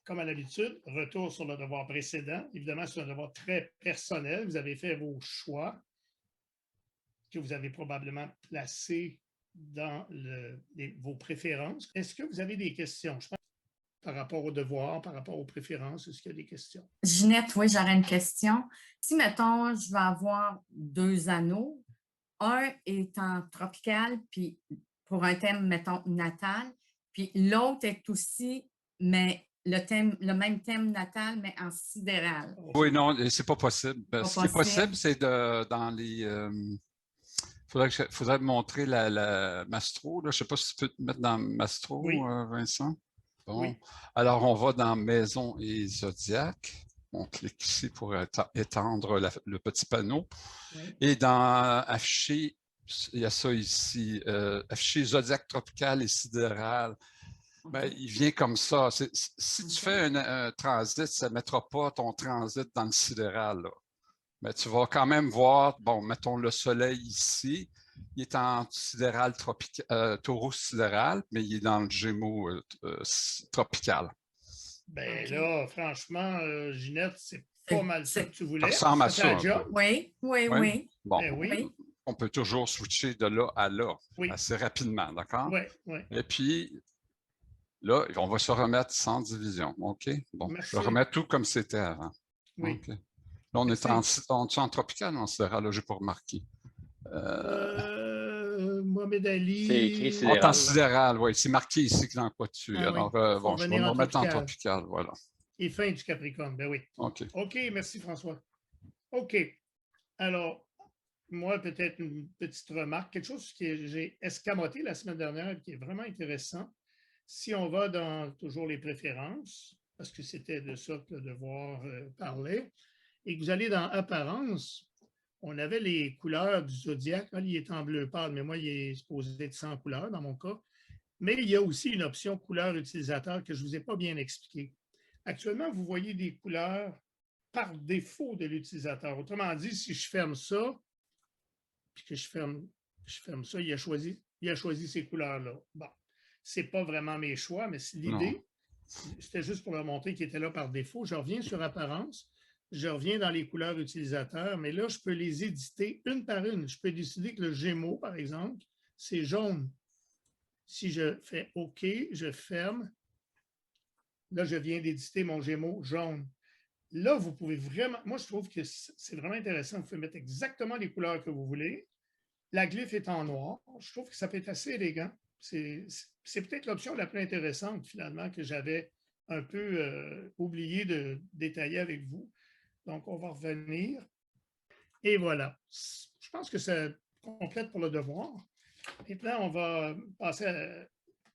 comme à l'habitude, retour sur le devoir précédent. Évidemment, c'est un devoir très personnel. Vous avez fait vos choix que vous avez probablement placés dans vos préférences. Est-ce que vous avez des questions? Je pense par rapport au devoir, par rapport aux préférences, est-ce qu'il y a des questions? Ginette, oui, j'aurais une question. Si, mettons, je vais avoir 2 anneaux, un est en tropical, puis pour un thème, mettons, natal, puis l'autre est aussi, mais le même thème natal, mais en sidéral. Oui, non, c'est pas possible. Pas Ce qui est possible, possible. c'est dans les... faudrait montrer la Mastro. Là. Je sais pas si tu peux te mettre dans Mastro, Oui. Vincent. Bon. Oui. Alors, on va dans Maison et Zodiac. On clique ici pour étendre le petit panneau. Oui. Et dans Afficher, il y a ça ici. Afficher Zodiac tropical et sidéral. Ben, il vient comme ça. Si tu fais un transit, ça ne mettra pas ton transit dans le sidéral. Là. Mais tu vas quand même voir, bon, mettons le soleil ici, il est en sidéral taureau sidéral, mais il est dans le Gémeaux tropical. Ben là, franchement, Ginette, c'est pas mal ça que tu Ça voulais. ressemble à Ça fait ça la un job. peu. Oui, oui, Oui. oui. Bon, Ben oui. on peut toujours switcher de là à là, Oui. assez rapidement, d'accord? Oui, oui. Et puis, là, on va se remettre sans division, OK? Bon, Merci. je remets tout comme c'était avant. Oui. OK. Là, on est en tropical, on sera là, j'ai pas remarqué. Mohamed Ali. C'est écrit On est en sidéral. sidéral, oui. C'est marqué ici dans quoi tu es. Ah oui. Alors, Faut bon, je vais revenir me en remettre en tropical. tropical, voilà. Et fin du Capricorne, ben oui. OK. OK, merci François. OK. Alors, moi, peut-être une petite remarque, quelque chose que j'ai escamoté la semaine dernière qui est vraiment intéressant. Si on va dans toujours les préférences, parce que c'était de ça que le devoir parlait, et que vous allez dans Apparence, on avait les couleurs du zodiaque. Là, il est en bleu pâle, mais moi, il est supposé être sans couleur dans mon cas. Mais il y a aussi une option couleur utilisateur que je ne vous ai pas bien expliquée. Actuellement, vous voyez des couleurs par défaut de l'utilisateur. Autrement dit, si je ferme ça, puis que je ferme ça, il a choisi ces couleurs-là. Bon, ce n'est pas vraiment mes choix, mais l'idée, c'était juste pour leur montrer qu'il était là par défaut. Je reviens sur Apparence, je reviens dans les couleurs utilisateurs, mais là, je peux les éditer une par une. Je peux décider que le Gémeaux, par exemple, c'est jaune. Si je fais OK, je ferme. Là, je viens d'éditer mon Gémeaux jaune. Là, vous pouvez vraiment, moi, je trouve que c'est vraiment intéressant. Vous pouvez mettre exactement les couleurs que vous voulez. La glyphe est en noir. Je trouve que ça peut être assez élégant. C'est peut-être l'option la plus intéressante, finalement, que j'avais un peu oublié de détailler avec vous. Donc, on va revenir. Et voilà. Je pense que ça complète pour le devoir. Maintenant, on va passer à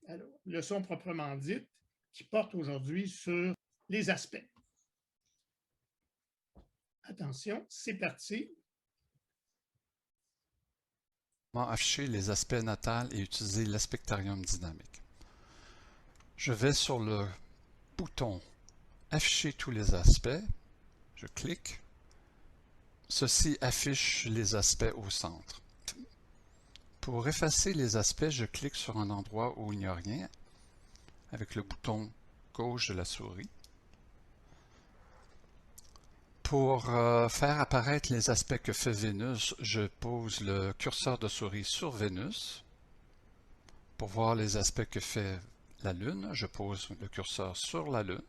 la leçon proprement dite qui porte aujourd'hui sur les aspects. Attention, c'est parti. Comment afficher les aspects natals et utiliser l'aspectarium dynamique. Je vais sur le bouton Afficher tous les aspects. Je clique. Ceci affiche les aspects au centre. Pour effacer les aspects, je clique sur un endroit où il n'y a rien avec le bouton gauche de la souris. Pour faire apparaître les aspects que fait Vénus, je pose le curseur de souris sur Vénus. Pour voir les aspects que fait la Lune, je pose le curseur sur la Lune.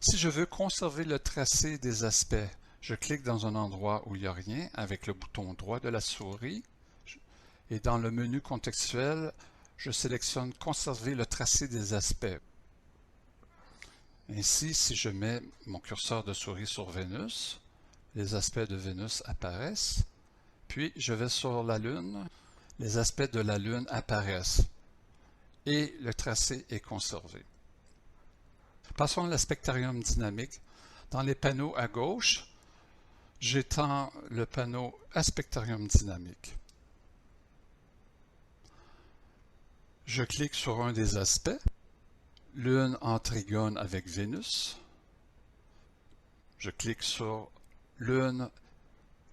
Si je veux conserver le tracé des aspects, je clique dans un endroit où il n'y a rien avec le bouton droit de la souris. Et dans le menu contextuel, je sélectionne Conserver le tracé des aspects. Ainsi, si je mets mon curseur de souris sur Vénus, les aspects de Vénus apparaissent. Puis, je vais sur la Lune, les aspects de la Lune apparaissent. Et le tracé est conservé. Passons à l'aspectarium dynamique. Dans les panneaux à gauche, j'étends le panneau Aspectarium dynamique. Je clique sur un des aspects, Lune en trigone avec Vénus. Je clique sur Lune,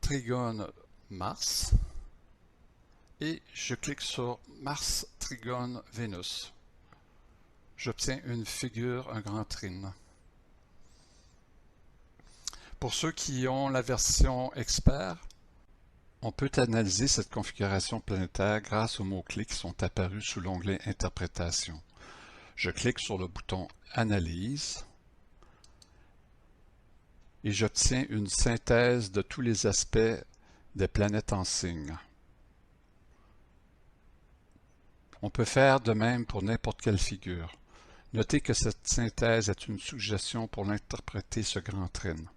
trigone, Mars. Et je clique sur Mars, trigone, Vénus. J'obtiens une figure, un grand trine. Pour ceux qui ont la version expert, on peut analyser cette configuration planétaire grâce aux mots-clés qui sont apparus sous l'onglet Interprétation. Je clique sur le bouton Analyse et j'obtiens une synthèse de tous les aspects des planètes en signe. On peut faire de même pour n'importe quelle figure. Notez que cette synthèse est une suggestion pour interpréter ce grand trine.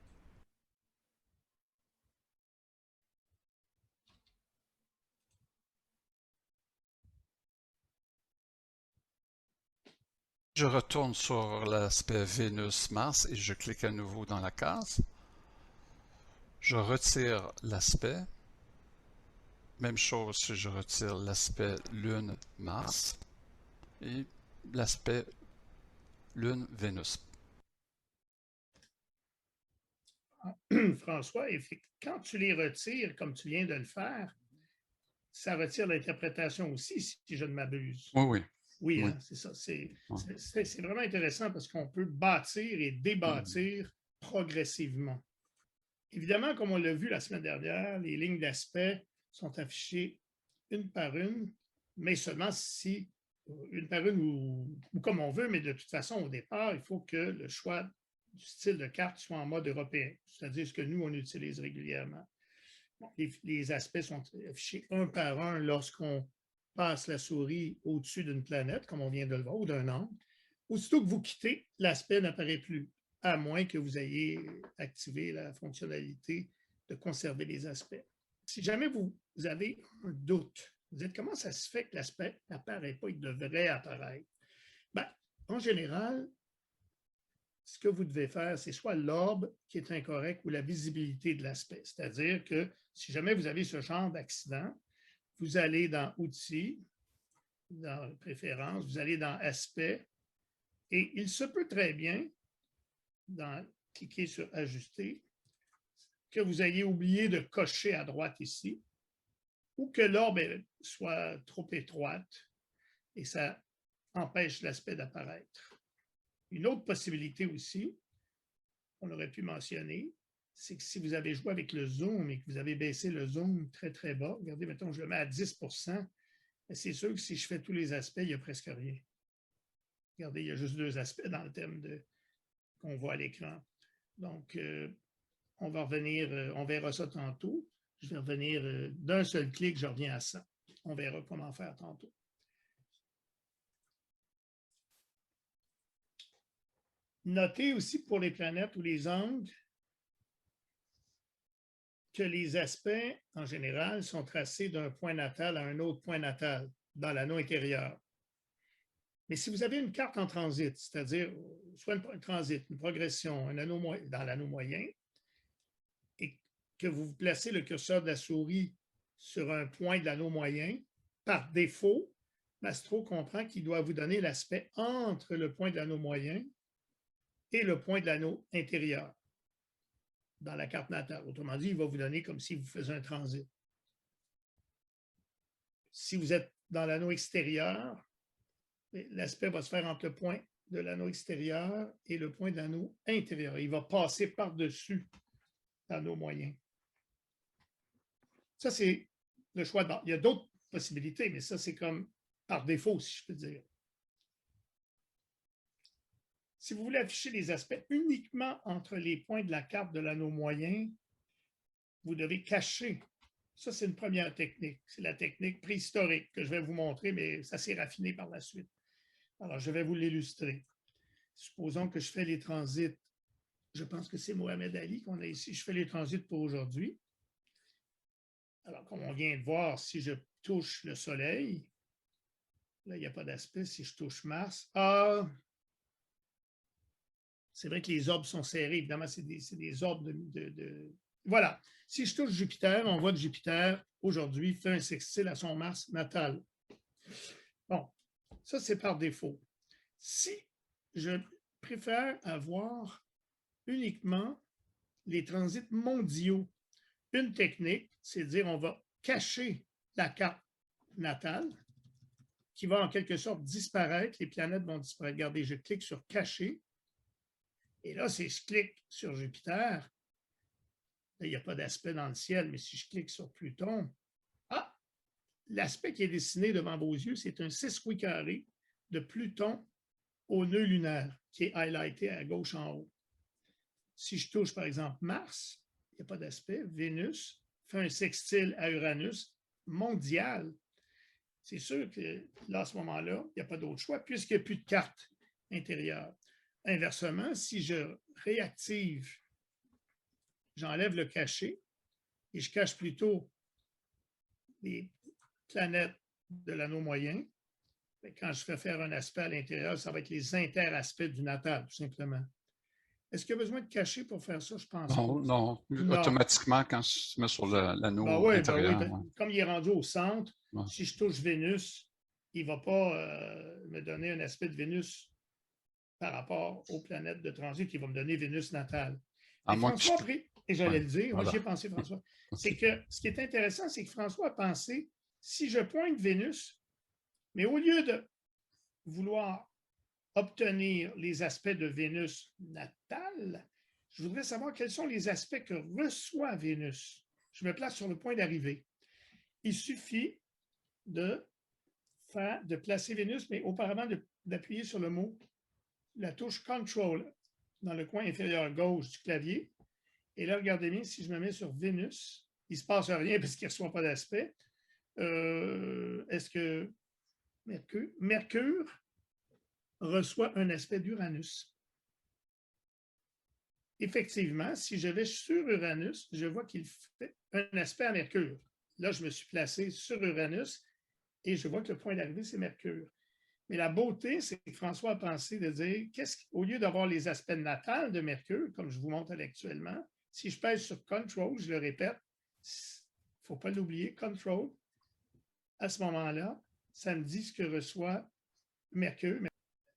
Je retourne sur l'aspect Vénus-Mars et je clique à nouveau dans la case. Je retire l'aspect. Même chose si je retire l'aspect Lune-Mars et l'aspect Lune-Vénus. François, quand tu les retires, comme tu viens de le faire, ça retire l'interprétation aussi, si je ne m'abuse. Oui, oui. Oui, Oui. hein, c'est ça. C'est vraiment intéressant parce qu'on peut bâtir et débâtir progressivement. Évidemment, comme on l'a vu la semaine dernière, les lignes d'aspect sont affichées une par une, mais seulement si, une par une ou comme on veut, mais de toute façon, au départ, il faut que le choix du style de carte soit en mode européen, c'est-à-dire ce que nous, on utilise régulièrement. Bon, les aspects sont affichés un par un lorsqu'on passe la souris au-dessus d'une planète, comme on vient de le voir, ou d'un angle. Aussitôt que vous quittez, l'aspect n'apparaît plus, à moins que vous ayez activé la fonctionnalité de conserver les aspects. Si jamais vous avez un doute, vous dites comment ça se fait que l'aspect n'apparaît pas, il devrait apparaître. Ben, en général, ce que vous devez faire, c'est soit l'orbe qui est incorrect ou la visibilité de l'aspect. C'est-à-dire que si jamais vous avez ce genre d'accident, vous allez dans Outils, dans Préférences, vous allez dans Aspect, et il se peut très bien, cliquer sur Ajuster, que vous ayez oublié de cocher à droite ici, ou que l'orbe soit trop étroite, et ça empêche l'aspect d'apparaître. Une autre possibilité aussi, on aurait pu mentionner, c'est que si vous avez joué avec le zoom et que vous avez baissé le zoom très, très bas, regardez, mettons, je le mets à 10 %, c'est sûr que si je fais tous les aspects, il n'y a presque rien. Regardez, il y a juste 2 aspects dans le thème qu'on voit à l'écran. Donc, on va revenir, on verra ça tantôt. Je vais revenir d'un seul clic, je reviens à 100. On verra comment faire tantôt. Notez aussi pour les planètes ou les angles que les aspects, en général, sont tracés d'un point natal à un autre point natal dans l'anneau intérieur. Mais si vous avez une carte en transit, c'est-à-dire soit un transit, une progression, un anneau dans l'anneau moyen, et que vous placez le curseur de la souris sur un point de l'anneau moyen, par défaut, Mastro comprend qu'il doit vous donner l'aspect entre le point de l'anneau moyen et le point de l'anneau intérieur dans la carte natale. Autrement dit, il va vous donner comme si vous faisiez un transit. Si vous êtes dans l'anneau extérieur, l'aspect va se faire entre le point de l'anneau extérieur et le point de l'anneau intérieur. Il va passer par-dessus l'anneau moyen. Ça, c'est le choix. Il y a d'autres possibilités, mais ça, c'est comme par défaut, si je peux dire. Si vous voulez afficher les aspects uniquement entre les points de la carte de l'anneau moyen, vous devez cacher. Ça, c'est une première technique. C'est la technique préhistorique que je vais vous montrer, mais ça s'est raffiné par la suite. Alors, je vais vous l'illustrer. Supposons que je fais les transits. Je pense que c'est Mohamed Ali qu'on a ici. Je fais les transits pour aujourd'hui. Alors, comme on vient de voir, si je touche le Soleil, là, il n'y a pas d'aspect. Si je touche Mars, c'est vrai que les orbes sont serrés. Évidemment, c'est des orbes de... Voilà. Si je touche Jupiter, on voit que Jupiter, aujourd'hui, fait un sextile à son Mars natal. Bon, ça, c'est par défaut. Si je préfère avoir uniquement les transits mondiaux, une technique, c'est de dire on va cacher la carte natale qui va en quelque sorte disparaître. Les planètes vont disparaître. Regardez, je clique sur cacher. Et là, si je clique sur Jupiter, là, il n'y a pas d'aspect dans le ciel, mais si je clique sur Pluton, ah, l'aspect qui est dessiné devant vos yeux, c'est un 6 carré de Pluton au nœud lunaire, qui est highlighté à gauche en haut. Si je touche, par exemple, Mars, il n'y a pas d'aspect. Vénus fait un sextile à Uranus mondial. C'est sûr que là, à ce moment-là, il n'y a pas d'autre choix, puisqu'il n'y a plus de carte intérieure. Inversement, si je réactive, j'enlève le cachet et je cache plutôt les planètes de l'anneau moyen, quand je fais faire un aspect à l'intérieur, ça va être les interaspects du natal, tout simplement. Est-ce qu'il y a besoin de cacher pour faire ça? Je pense pas. Non, automatiquement, quand je se met sur l'anneau intérieur. Comme il est rendu au centre, Ouais. si je touche Vénus, il ne va pas me donner un aspect de Vénus par rapport aux planètes de transit, il va me donner Vénus natale. Et François a pris, et j'allais le dire, moi j'y ai pensé, François, c'est que ce qui est intéressant, c'est que François a pensé, si je pointe Vénus, mais au lieu de vouloir obtenir les aspects de Vénus natale, je voudrais savoir quels sont les aspects que reçoit Vénus. Je me place sur le point d'arrivée. Il suffit de placer Vénus, mais auparavant d'appuyer sur le mot, la touche Control dans le coin inférieur gauche du clavier. Et là, regardez bien, si je me mets sur Vénus, il ne se passe rien parce qu'il ne reçoit pas d'aspect. Est-ce que Mercure reçoit un aspect d'Uranus? Effectivement, si je vais sur Uranus, je vois qu'il fait un aspect à Mercure. Là, je me suis placé sur Uranus et je vois que le point d'arrivée, c'est Mercure. Mais la beauté, c'est que François a pensé de dire, au lieu d'avoir les aspects natals de Mercure, comme je vous montre actuellement, si je pèse sur Control, je le répète, il ne faut pas l'oublier, Control, à ce moment-là, ça me dit ce que reçoit Mercure.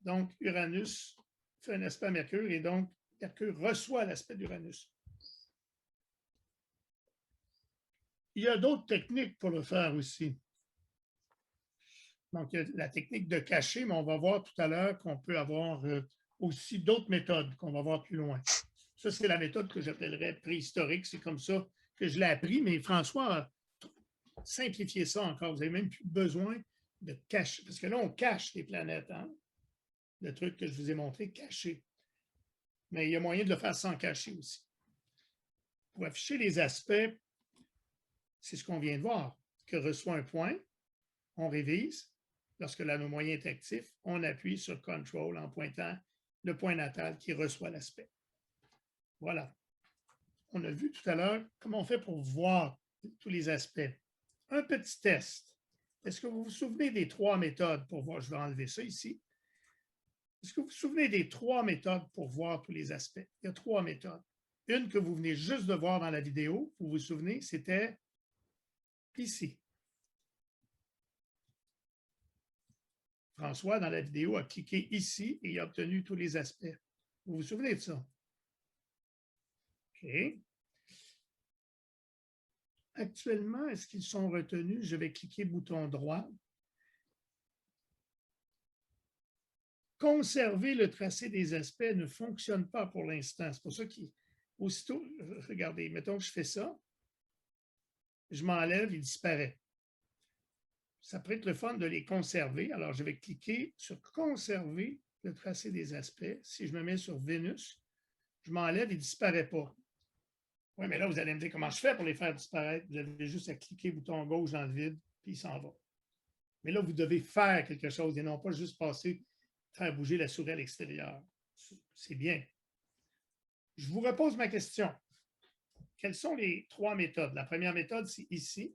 Donc, Uranus fait un aspect à Mercure et donc, Mercure reçoit l'aspect d'Uranus. Il y a d'autres techniques pour le faire aussi. Donc, il y a la technique de cacher, mais on va voir tout à l'heure qu'on peut avoir aussi d'autres méthodes qu'on va voir plus loin. Ça, c'est la méthode que j'appellerais préhistorique. C'est comme ça que je l'ai appris, mais François a simplifié ça encore. Vous n'avez même plus besoin de cacher, parce que là, on cache les planètes. Hein? Le truc que je vous ai montré, caché. Mais il y a moyen de le faire sans cacher aussi. Pour afficher les aspects, c'est ce qu'on vient de voir, que reçoit un point, on révise. Lorsque l'anneau moyen est actif, on appuie sur Control en pointant le point natal qui reçoit l'aspect. Voilà. On a vu tout à l'heure comment on fait pour voir tous les aspects. Un petit test. Est-ce que vous vous souvenez des 3 méthodes pour voir? Je vais enlever ça ici. Est-ce que vous vous souvenez des 3 méthodes pour voir tous les aspects? Il y a 3 méthodes. Une que vous venez juste de voir dans la vidéo, vous vous souvenez, c'était ici. François, dans la vidéo, a cliqué ici et il a obtenu tous les aspects. Vous vous souvenez de ça? OK. Actuellement, est-ce qu'ils sont retenus? Je vais cliquer bouton droit. Conserver le tracé des aspects ne fonctionne pas pour l'instant. C'est pour ça qu'aussitôt, regardez, mettons que je fais ça, je m'enlève, il disparaît. Ça pourrait être le fun de les conserver. Alors, je vais cliquer sur « Conserver le tracé des aspects ». Si je me mets sur Vénus, je m'enlève, il ne disparaît pas. Oui, mais là, vous allez me dire comment je fais pour les faire disparaître. Vous avez juste à cliquer bouton gauche dans le vide, puis il s'en va. Mais là, vous devez faire quelque chose et non pas juste faire bouger la souris à l'extérieur. C'est bien. Je vous repose ma question. Quelles sont les 3 méthodes? La première méthode, c'est ici.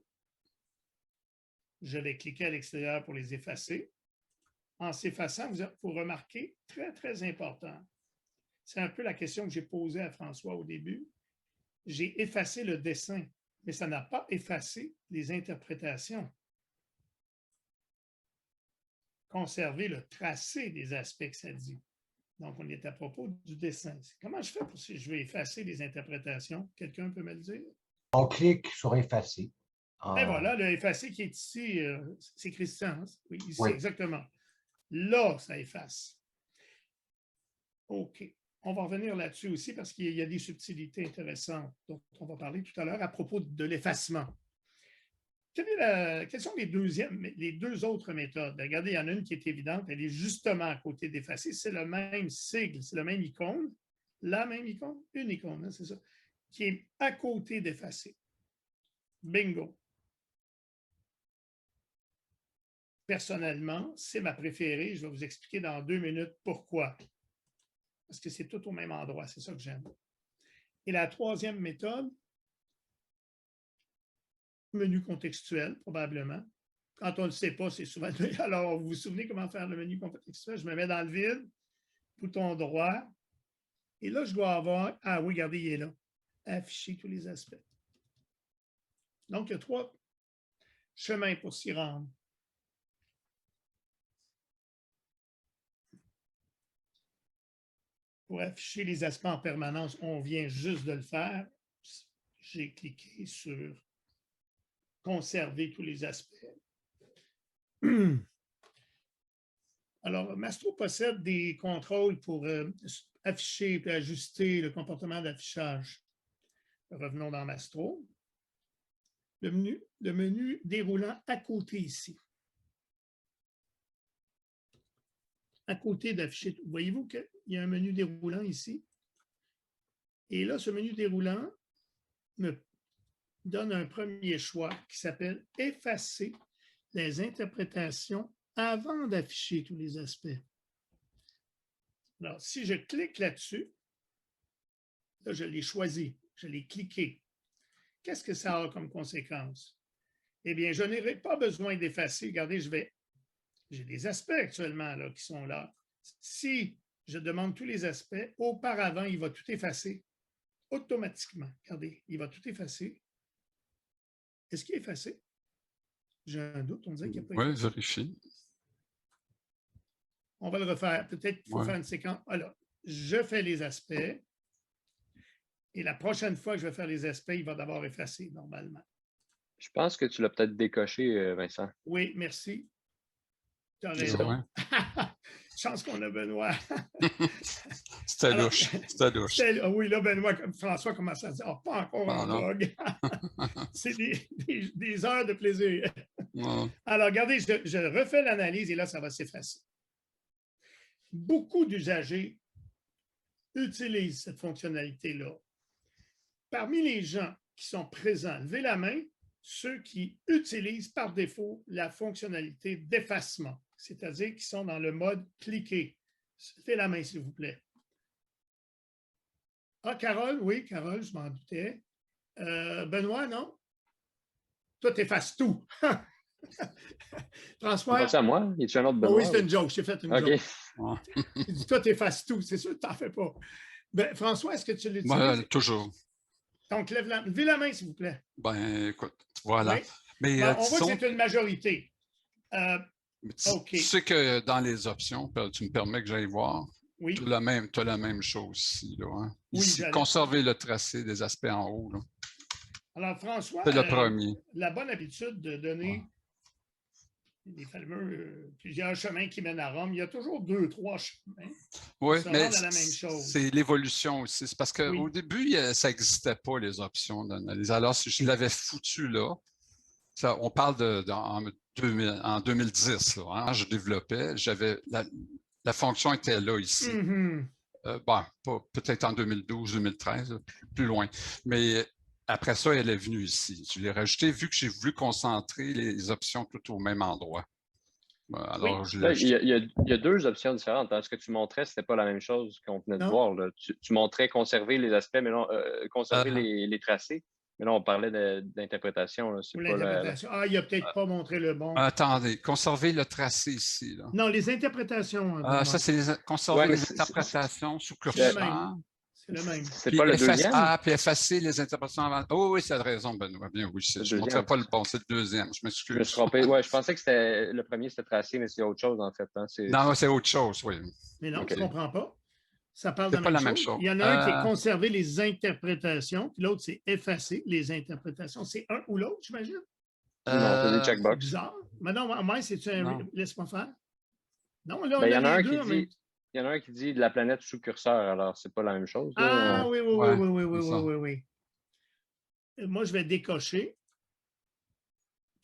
Je vais cliquer à l'extérieur pour les effacer. En s'effaçant, vous remarquez, très, très important. C'est un peu la question que j'ai posée à François au début. J'ai effacé le dessin, mais ça n'a pas effacé les interprétations. Conserver le tracé des aspects que ça dit. Donc, on est à propos du dessin. Comment je fais si je veux effacer les interprétations? Quelqu'un peut me le dire? On clique sur effacer. Et voilà, le effacé qui est ici, c'est Christian. Hein? Oui, ici, Oui. exactement. Là, ça efface. OK. On va revenir là-dessus aussi parce qu'il y a des subtilités intéressantes dont on va parler tout à l'heure à propos de l'effacement. Quelles sont les deux autres méthodes? Regardez, il y en a une qui est évidente, elle est justement à côté d'effacer. C'est le même sigle, c'est la même icône, une icône, hein, c'est ça, qui est à côté d'effacer. Bingo. Personnellement, c'est ma préférée. Je vais vous expliquer dans 2 minutes pourquoi. Parce que c'est tout au même endroit, c'est ça que j'aime. Et la troisième méthode, menu contextuel, probablement. Quand on ne le sait pas, c'est souvent... Alors, vous vous souvenez comment faire le menu contextuel? Je me mets dans le vide, bouton droit, et là, je dois avoir... Ah oui, regardez, il est là. Afficher tous les aspects. Donc, il y a 3 chemins pour s'y rendre. Pour afficher les aspects en permanence, on vient juste de le faire. J'ai cliqué sur conserver tous les aspects. Alors, Mastro possède des contrôles pour afficher et ajuster le comportement d'affichage. Revenons dans Mastro. Le menu déroulant à côté ici. À côté d'afficher. Voyez-vous qu'il y a un menu déroulant ici? Et là, ce menu déroulant me donne un premier choix qui s'appelle « Effacer les interprétations avant d'afficher tous les aspects ». Alors, si je clique là-dessus, là, je l'ai choisi, je l'ai cliqué. Qu'est-ce que ça a comme conséquence? Eh bien, je n'aurai pas besoin d'effacer. Regardez, j'ai des aspects actuellement là, qui sont là. Si je demande tous les aspects, auparavant, il va tout effacer automatiquement. Regardez, il va tout effacer. Est-ce qu'il est effacé? J'ai un doute, on dirait qu'il n'y a pas Oui, effacé. vérifie. On va le refaire. Peut-être qu'il faut faire une séquence. Alors, je fais les aspects. Et la prochaine fois que je vais faire les aspects, il va d'abord effacer normalement. Je pense que tu l'as peut-être décoché, Vincent. Oui, merci. Tu as C'est raison. ça, Chance qu'on a Benoît. C'était louche. C'était louche. Oui, là, Benoît, François commence à dire oh, pas encore Ah, en non. bug. C'est des heures de plaisir. Non. Alors, regardez, je refais l'analyse et là, ça va s'effacer. Beaucoup d'usagers utilisent cette fonctionnalité-là. Parmi les gens qui sont présents, levez la main, ceux qui utilisent par défaut la fonctionnalité d'effacement, c'est-à-dire qui sont dans le mode cliquer. Levez la main, s'il vous plaît. Ah, Carole, oui, Carole, je m'en doutais. Benoît, non? Toi, tu effaces tout. François? C'est à moi? Y a-t-il un autre Benoît? Oui, c'est une joke. J'ai fait une joke. J'ai dit, toi, tu effaces tout. C'est sûr que tu n'en fais pas. Ben, François, est-ce que tu l'utilises? Moi, toujours. Donc, levez la main, s'il vous plaît. Ben, écoute, voilà. Oui. Mais Ben, on voit disons, que c'est une majorité. tu sais que dans les options, tu me permets que j'aille voir, Oui. tu as la même chose ici. Là, hein. Oui, ici, conserver le tracé des aspects en haut. Là. Alors, François, C'est le premier. la bonne habitude de donner les fameux plusieurs chemins qui mènent à Rome, il y a toujours 2, 3 chemins. Oui, Ça mais rend dans la même chose. c'est l'évolution aussi. C'est parce qu'au début, ça n'existait pas, les options d'analyse. Alors, si je l'avais foutu là, on parle en 2010, là, hein, je développais, la fonction était là ici. Bon, peut-être en 2012, 2013, plus loin. Mais après ça, elle est venue ici. Je l'ai rajoutée vu que j'ai voulu concentrer les options tout au même endroit. Alors, je l'ai ajouté. Il y a 2 options différentes. Hein. Ce que tu montrais, ce n'était pas la même chose qu'on venait de voir. Là. Tu montrais conserver les aspects, mais non, conserver les tracés. Mais là, on parlait d'interprétation. L'interprétation. Ah, il n'a peut-être pas montré le bon. Attendez, conserver le tracé ici. Là. Non, les interprétations. Ça, c'est conserver les interprétations sous curseur. C'est le même. C'est pas le deuxième? Puis effacer les interprétations avant. Oh oui, c'est la raison, Benoît. Bien, oui, je ne montrais pas le bon, c'est le deuxième. Je m'excuse. Je me suis trompé. Ouais, je pensais que c'était le premier, c'était tracé, mais c'est autre chose, en fait. Hein. Non, c'est autre chose, oui. Mais non, tu ne comprends pas. Ça parle de la même chose. Il y en a un qui est conserver les interprétations, puis l'autre, c'est effacer les interprétations. C'est un ou l'autre, j'imagine? Non, c'est des C'est checkbox. bizarre. Mais non, moi, c'est-tu un... Non. Laisse-moi faire. Non, là, on Ben, il y a en a les un deux qui en même dit, il y en a un qui dit de la planète sous curseur, alors c'est pas la même chose. Ah Là. oui, oui, Ouais, oui, oui, oui, c'est oui, ça. oui, oui. Moi, je vais décocher.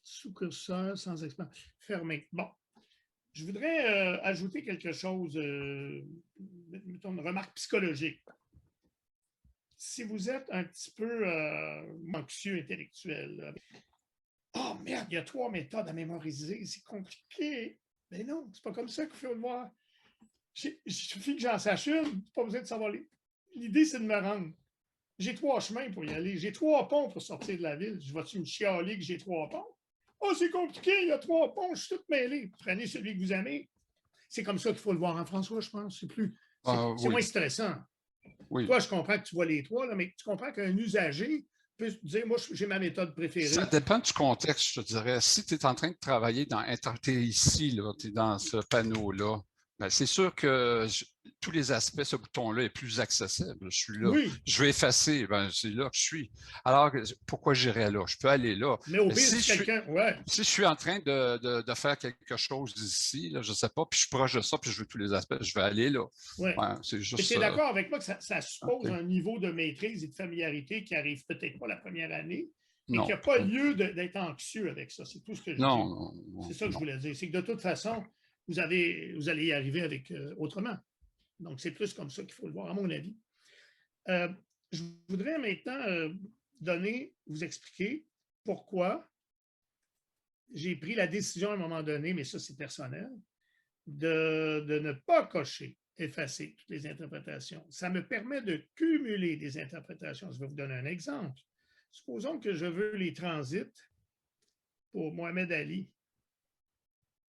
Sous curseur, sans expansion. Fermé. Bon. Je voudrais ajouter quelque chose, mettons, une remarque psychologique. Si vous êtes un petit peu anxieux intellectuel, oh merde, il y a 3 méthodes à mémoriser, c'est compliqué. Mais non, c'est pas comme ça qu'il faut le voir. Il suffit que j'en sache une, pas besoin de savoir les. L'idée, c'est de me rendre. J'ai 3 chemins pour y aller. J'ai 3 ponts pour sortir de la ville. Je vais-tu me chialer que j'ai 3 ponts? Oh, c'est compliqué, il y a 3 ponts, je suis tout mêlé. Prenez celui que vous aimez. C'est comme ça qu'il faut le voir en François, je pense. C'est Oui. moins stressant. Oui. Toi, je comprends que tu vois les 3, là, mais tu comprends qu'un usager peut dire, moi, j'ai ma méthode préférée. Ça dépend du contexte, je te dirais. Si tu es en train de travailler tu es ici, tu es dans ce panneau-là, ben c'est sûr que tous les aspects, ce bouton-là est plus accessible. Je suis là. Oui. Je vais effacer, ben, c'est là que je suis. Alors, pourquoi j'irais là? Je peux aller là. Mais au pire, si quelqu'un. Ouais. Si je suis en train de faire quelque chose ici, là, je ne sais pas, puis je suis proche de ça, puis je veux tous les aspects, je vais aller là. Ouais. C'est Mais juste. tu es d'accord avec moi que ça suppose okay. un niveau de maîtrise et de familiarité qui arrive peut-être pas la première année, mais Non. qu'il n'y a pas lieu d'être anxieux avec ça. C'est tout ce que je dis. Non. C'est ça que je voulais dire. C'est que de toute façon, vous allez y arriver avec autrement. Donc, c'est plus comme ça qu'il faut le voir, à mon avis. Je voudrais maintenant vous expliquer pourquoi j'ai pris la décision à un moment donné, mais ça, c'est personnel, de ne pas cocher, effacer toutes les interprétations. Ça me permet de cumuler des interprétations. Je vais vous donner un exemple. Supposons que je veux les transits pour Mohamed Ali.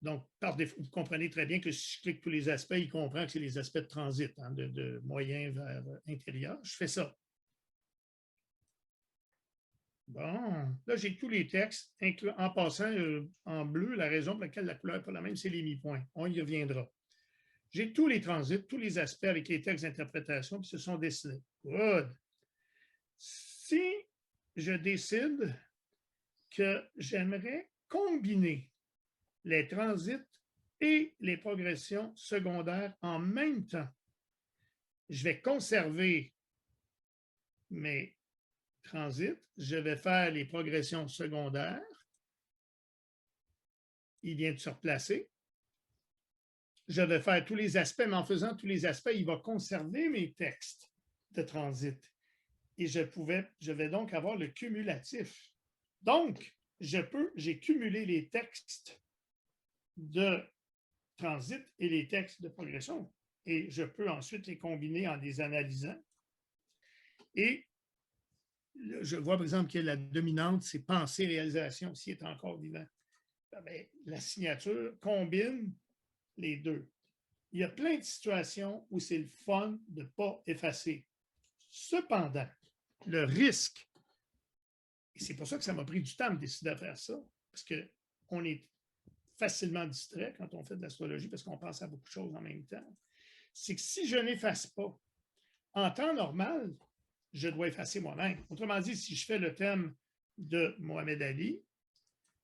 Donc, par défaut, vous comprenez très bien que si je clique tous les aspects, il comprend que c'est les aspects de transit, hein, de moyen vers intérieur. Je fais ça. Bon, là, j'ai tous les textes, en passant en bleu, la raison pour laquelle la couleur n'est pas la même, c'est les mi-points. On y reviendra. J'ai tous les transits, tous les aspects avec les textes d'interprétation qui se sont dessinés. Good. Si je décide que j'aimerais combiner les transits et les progressions secondaires en même temps, je vais conserver mes transits, je vais faire les progressions secondaires. Il vient de se replacer. Je vais faire tous les aspects, mais en faisant tous les aspects, il va conserver mes textes de transit. Et je vais donc avoir le cumulatif. Donc, j'ai cumulé les textes de transit et les textes de progression. Et je peux ensuite les combiner en les analysant. Et je vois, par exemple, que la dominante, c'est pensée, réalisation, s'il est encore vivant. Bien, la signature combine les deux. Il y a plein de situations où c'est le fun de ne pas effacer. Cependant, le risque, et c'est pour ça que ça m'a pris du temps de décider de faire ça, parce qu'on est facilement distrait quand on fait de l'astrologie, parce qu'on pense à beaucoup de choses en même temps, c'est que si je n'efface pas, en temps normal, je dois effacer moi-même. Autrement dit, si je fais le thème de Mohamed Ali,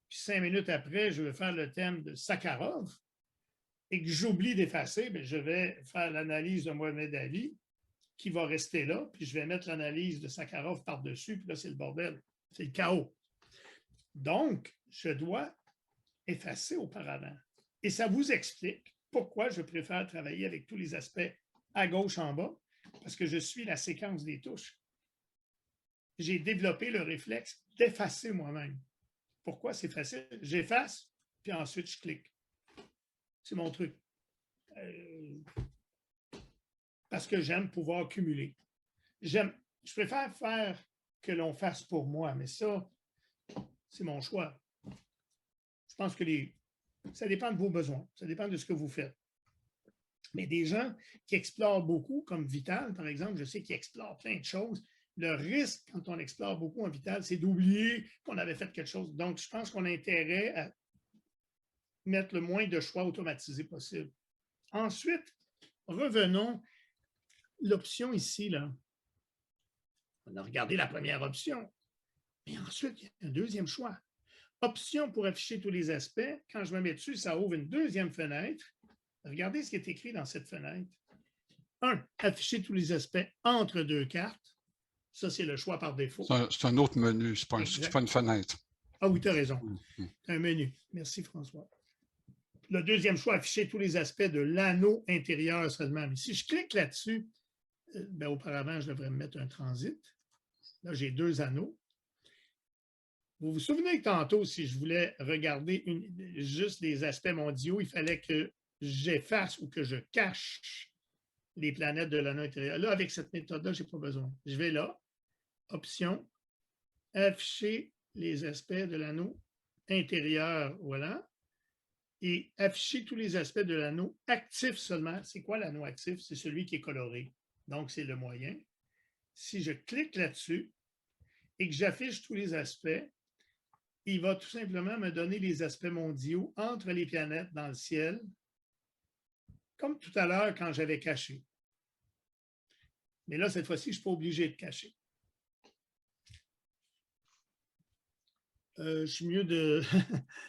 puis 5 minutes après, je vais faire le thème de Sakharov, et que j'oublie d'effacer, bien, je vais faire l'analyse de Mohamed Ali, qui va rester là, puis je vais mettre l'analyse de Sakharov par-dessus, puis là, c'est le bordel. C'est le chaos. Donc, je dois effacer auparavant. Et ça vous explique pourquoi je préfère travailler avec tous les aspects à gauche en bas, parce que je suis la séquence des touches. J'ai développé le réflexe d'effacer moi-même. Pourquoi c'est facile? J'efface, puis ensuite je clique. C'est mon truc. Parce que j'aime pouvoir cumuler. Je préfère faire que l'on fasse pour moi, mais ça, c'est mon choix. Je pense que ça dépend de vos besoins, ça dépend de ce que vous faites. Mais des gens qui explorent beaucoup, comme Vital, par exemple, je sais qu'ils explorent plein de choses. Le risque, quand on explore beaucoup en Vital, c'est d'oublier qu'on avait fait quelque chose. Donc, je pense qu'on a intérêt à mettre le moins de choix automatisés possible. Ensuite, revenons. L'option ici, là, on a regardé la première option. Mais ensuite, il y a un deuxième choix. Option pour afficher tous les aspects. Quand je me mets dessus, ça ouvre une deuxième fenêtre. Regardez ce qui est écrit dans cette fenêtre. 1. Afficher tous les aspects entre deux cartes. Ça, c'est le choix par défaut. C'est un autre menu, ce n'est pas une fenêtre. Ah oui, tu as raison. C'est un menu. Merci, François. Le deuxième choix, afficher tous les aspects de l'anneau intérieur seulement. Mais si je clique là-dessus, auparavant, je devrais me mettre un transit. Là, j'ai 2 anneaux. Vous vous souvenez que tantôt, si je voulais regarder juste les aspects mondiaux, il fallait que j'efface ou que je cache les planètes de l'anneau intérieur. Là, avec cette méthode-là, je n'ai pas besoin. Je vais là, option, afficher les aspects de l'anneau intérieur, voilà, et afficher tous les aspects de l'anneau actif seulement. C'est quoi l'anneau actif? C'est celui qui est coloré. Donc, c'est le moyen. Si je clique là-dessus et que j'affiche tous les aspects, il va tout simplement me donner les aspects mondiaux entre les planètes dans le ciel, comme tout à l'heure quand j'avais caché. Mais là, cette fois-ci, je ne suis pas obligé de cacher. Je suis mieux de...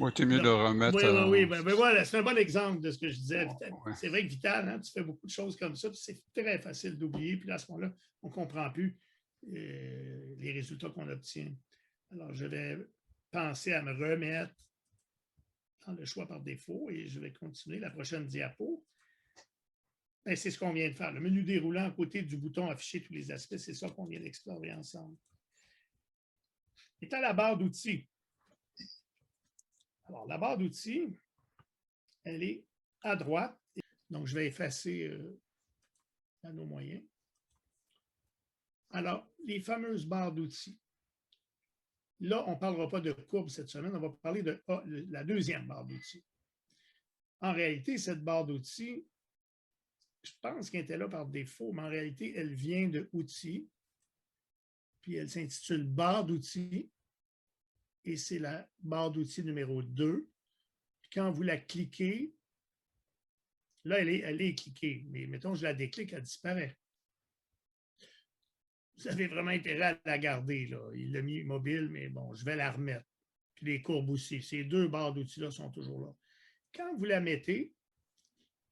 Oui, tu es mieux de remettre... Oui. Voilà, c'est un bon exemple de ce que je disais. C'est vrai que Vital, hein, tu fais beaucoup de choses comme ça, puis c'est très facile d'oublier, puis là, à ce moment-là, on ne comprend plus les résultats qu'on obtient. Alors, je vais penser à me remettre dans le choix par défaut et je vais continuer la prochaine diapo. C'est ce qu'on vient de faire. Le menu déroulant à côté du bouton afficher tous les aspects, c'est ça qu'on vient d'explorer ensemble. Et à la barre d'outils. Alors, la barre d'outils, elle est à droite. Donc, je vais effacer l'anneau moyen. Alors, les fameuses barres d'outils. Là, on ne parlera pas de courbe cette semaine, on va parler de la deuxième barre d'outils. En réalité, cette barre d'outils, je pense qu'elle était là par défaut, mais en réalité, elle vient de outils, puis elle s'intitule barre d'outils, et c'est la barre d'outils numéro 2. Puis quand vous la cliquez, là, elle est cliquée, mais mettons, je la déclique, elle disparaît. Vous avez vraiment intérêt à la garder, là. Il l'a mis mobile, mais bon, je vais la remettre. Puis les courbes aussi. Ces 2 barres d'outils-là sont toujours là. Quand vous la mettez,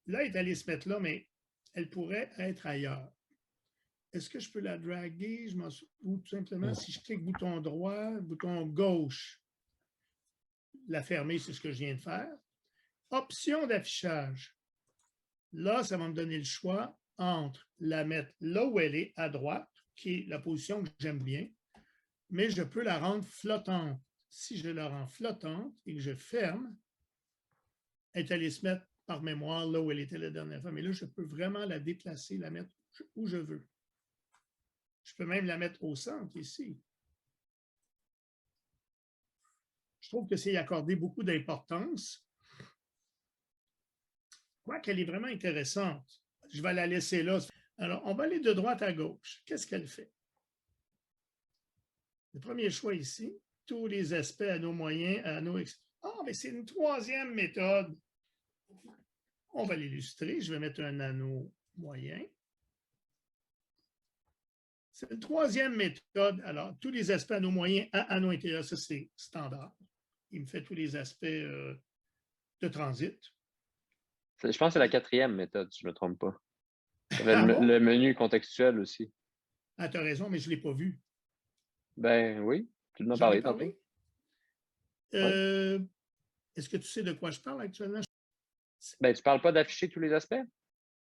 là, elle est allée se mettre là, mais elle pourrait être ailleurs. Est-ce que je peux la draguer? Ou tout simplement, si je clique bouton droit, bouton gauche, la fermer, c'est ce que je viens de faire. Option d'affichage. Là, ça va me donner le choix entre la mettre là où elle est, à droite, qui est la position que j'aime bien, mais je peux la rendre flottante. Si je la rends flottante et que je ferme, elle est allée se mettre par mémoire là où elle était la dernière fois. Mais là, je peux vraiment la déplacer, la mettre où je veux. Je peux même la mettre au centre ici. Je trouve que c'est y accorder beaucoup d'importance. Quoiqu'elle est vraiment intéressante. Je vais la laisser là. Alors, on va aller de droite à gauche. Qu'est-ce qu'elle fait? Le premier choix ici, tous les aspects à nos moyens, à nos... Ah, mais c'est une troisième méthode. On va l'illustrer. Je vais mettre un anneau moyen. C'est une troisième méthode. Alors, tous les aspects à nos moyens à anneau intérieur, ça c'est standard. Il me fait tous les aspects de transit. Je pense que c'est la 4e méthode, si je ne me trompe pas. Le menu contextuel aussi. Ah, tu as raison, mais je ne l'ai pas vu. Ben oui, tu m'en as parlé tantôt. Est-ce que tu sais de quoi je parle actuellement? Ben, tu ne parles pas d'afficher tous les aspects?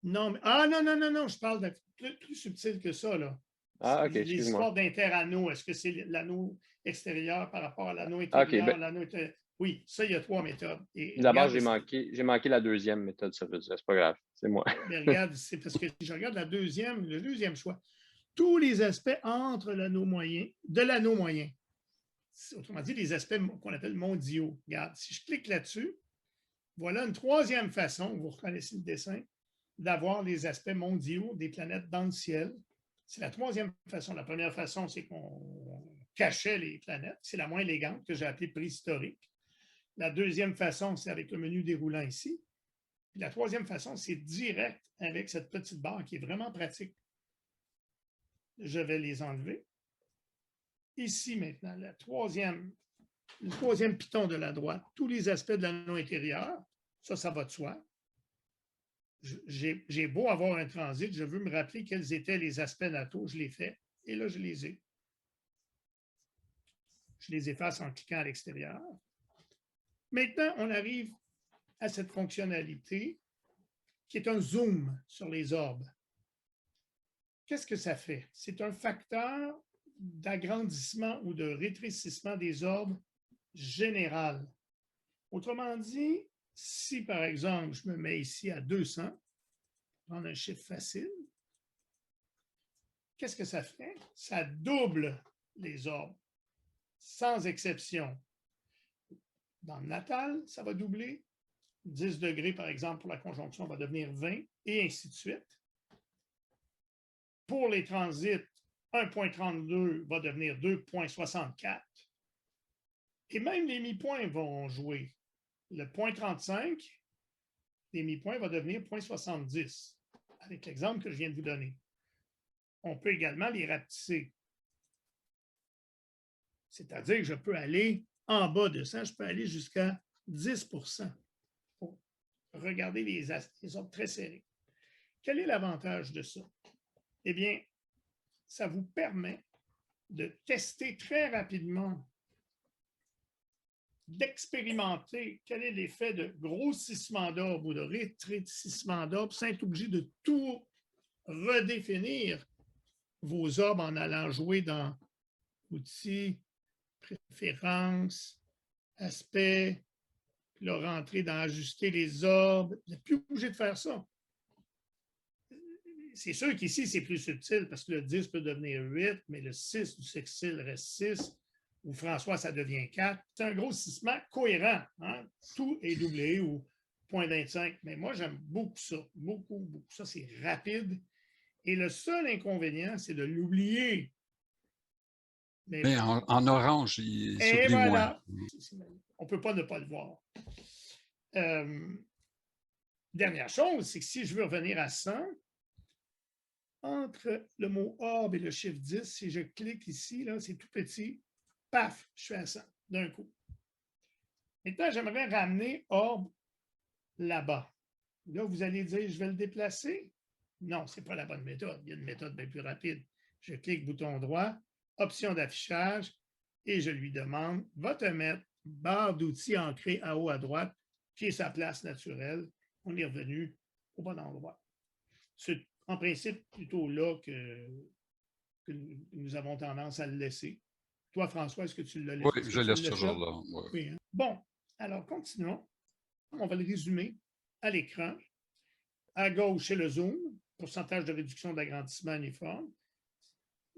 Non, mais non, je parle de plus subtil que ça, là. Ah, OK, les excuse-moi. histoires d'interanneaux, est-ce que c'est l'anneau extérieur par rapport à l'anneau intérieur? Okay, oui, ça, il y a 3 méthodes. D'abord, j'ai manqué la 2e méthode, ça veut dire, c'est pas grave, c'est moi. Mais regarde, c'est parce que si je regarde le deuxième choix, tous les aspects entre l'anneau moyen, de l'anneau moyen. Autrement dit, les aspects qu'on appelle mondiaux. Regarde, si je clique là-dessus, voilà une troisième façon, vous reconnaissez le dessin, d'avoir les aspects mondiaux des planètes dans le ciel. C'est la troisième façon. La première façon, c'est qu'on cachait les planètes. C'est la moins élégante que j'ai appelée préhistorique. La deuxième façon, c'est avec le menu déroulant ici. Puis la troisième façon, c'est direct avec cette petite barre qui est vraiment pratique. Je vais les enlever. Ici, maintenant, la troisième Le troisième piton de la droite, tous les aspects de l'anneau intérieur, ça va de soi. J'ai beau avoir un transit, je veux me rappeler quels étaient les aspects nataux, je les fais, et là, je les ai. Je les efface en cliquant à l'extérieur. Maintenant, on arrive à cette fonctionnalité qui est un zoom sur les orbes. Qu'est-ce que ça fait? C'est un facteur d'agrandissement ou de rétrécissement des orbes général. Autrement dit, si par exemple, je me mets ici à 200, prendre un chiffre facile, qu'est-ce que ça fait? Ça double les orbes, sans exception. Dans le natal, ça va doubler. 10 degrés, par exemple, pour la conjonction, va devenir 20, et ainsi de suite. Pour les transits, 1,32 va devenir 2,64. Et même les mi-points vont jouer. Le 0,35, les mi-points va devenir 0,70, avec l'exemple que je viens de vous donner. On peut également les rapetisser. C'est-à-dire que je peux aller en bas de ça, je peux aller jusqu'à 10 pour regarder les orbes très serrés. Quel est l'avantage de ça? Eh bien, ça vous permet de tester très rapidement, d'expérimenter quel est l'effet de grossissement d'orbe ou de rétrécissement d'orbe sans être obligé de tout redéfinir vos orbes en allant jouer dans outils, préférences, aspects, puis là, rentrer dans ajuster les orbes. Vous n'êtes plus obligé de faire ça. C'est sûr qu'ici, c'est plus subtil parce que le 10 peut devenir 8, mais le 6 du sextile reste 6. Ou François, ça devient 4. C'est un grossissement cohérent. Hein? Tout est doublé ou 0,25. Mais moi, j'aime beaucoup ça. Beaucoup, beaucoup. Ça, c'est rapide. Et le seul inconvénient, c'est de l'oublier. Mais en orange, il s'oublie voilà. moins. On ne peut pas ne pas le voir. Dernière chose, c'est que si je veux revenir à 100, entre le mot orbe et le chiffre 10, si je clique ici, là, c'est tout petit, paf, je suis à 100 d'un coup. Maintenant, j'aimerais ramener orbe là-bas. Là, vous allez dire, je vais le déplacer. Non, ce n'est pas la bonne méthode. Il y a une méthode bien plus rapide. Je clique bouton droit, option d'affichage, et je lui demande, va te mettre barre d'outils ancrée en haut à droite, qui est sa place naturelle. On est revenu au bon endroit. C'est en principe plutôt là que nous avons tendance à le laisser. Toi, François, est-ce que tu le laisses? Oui, je laisse toujours là. Ouais. Oui, hein? Bon, alors continuons. On va le résumer à l'écran. À gauche, c'est le zoom, pourcentage de réduction d'agrandissement uniforme.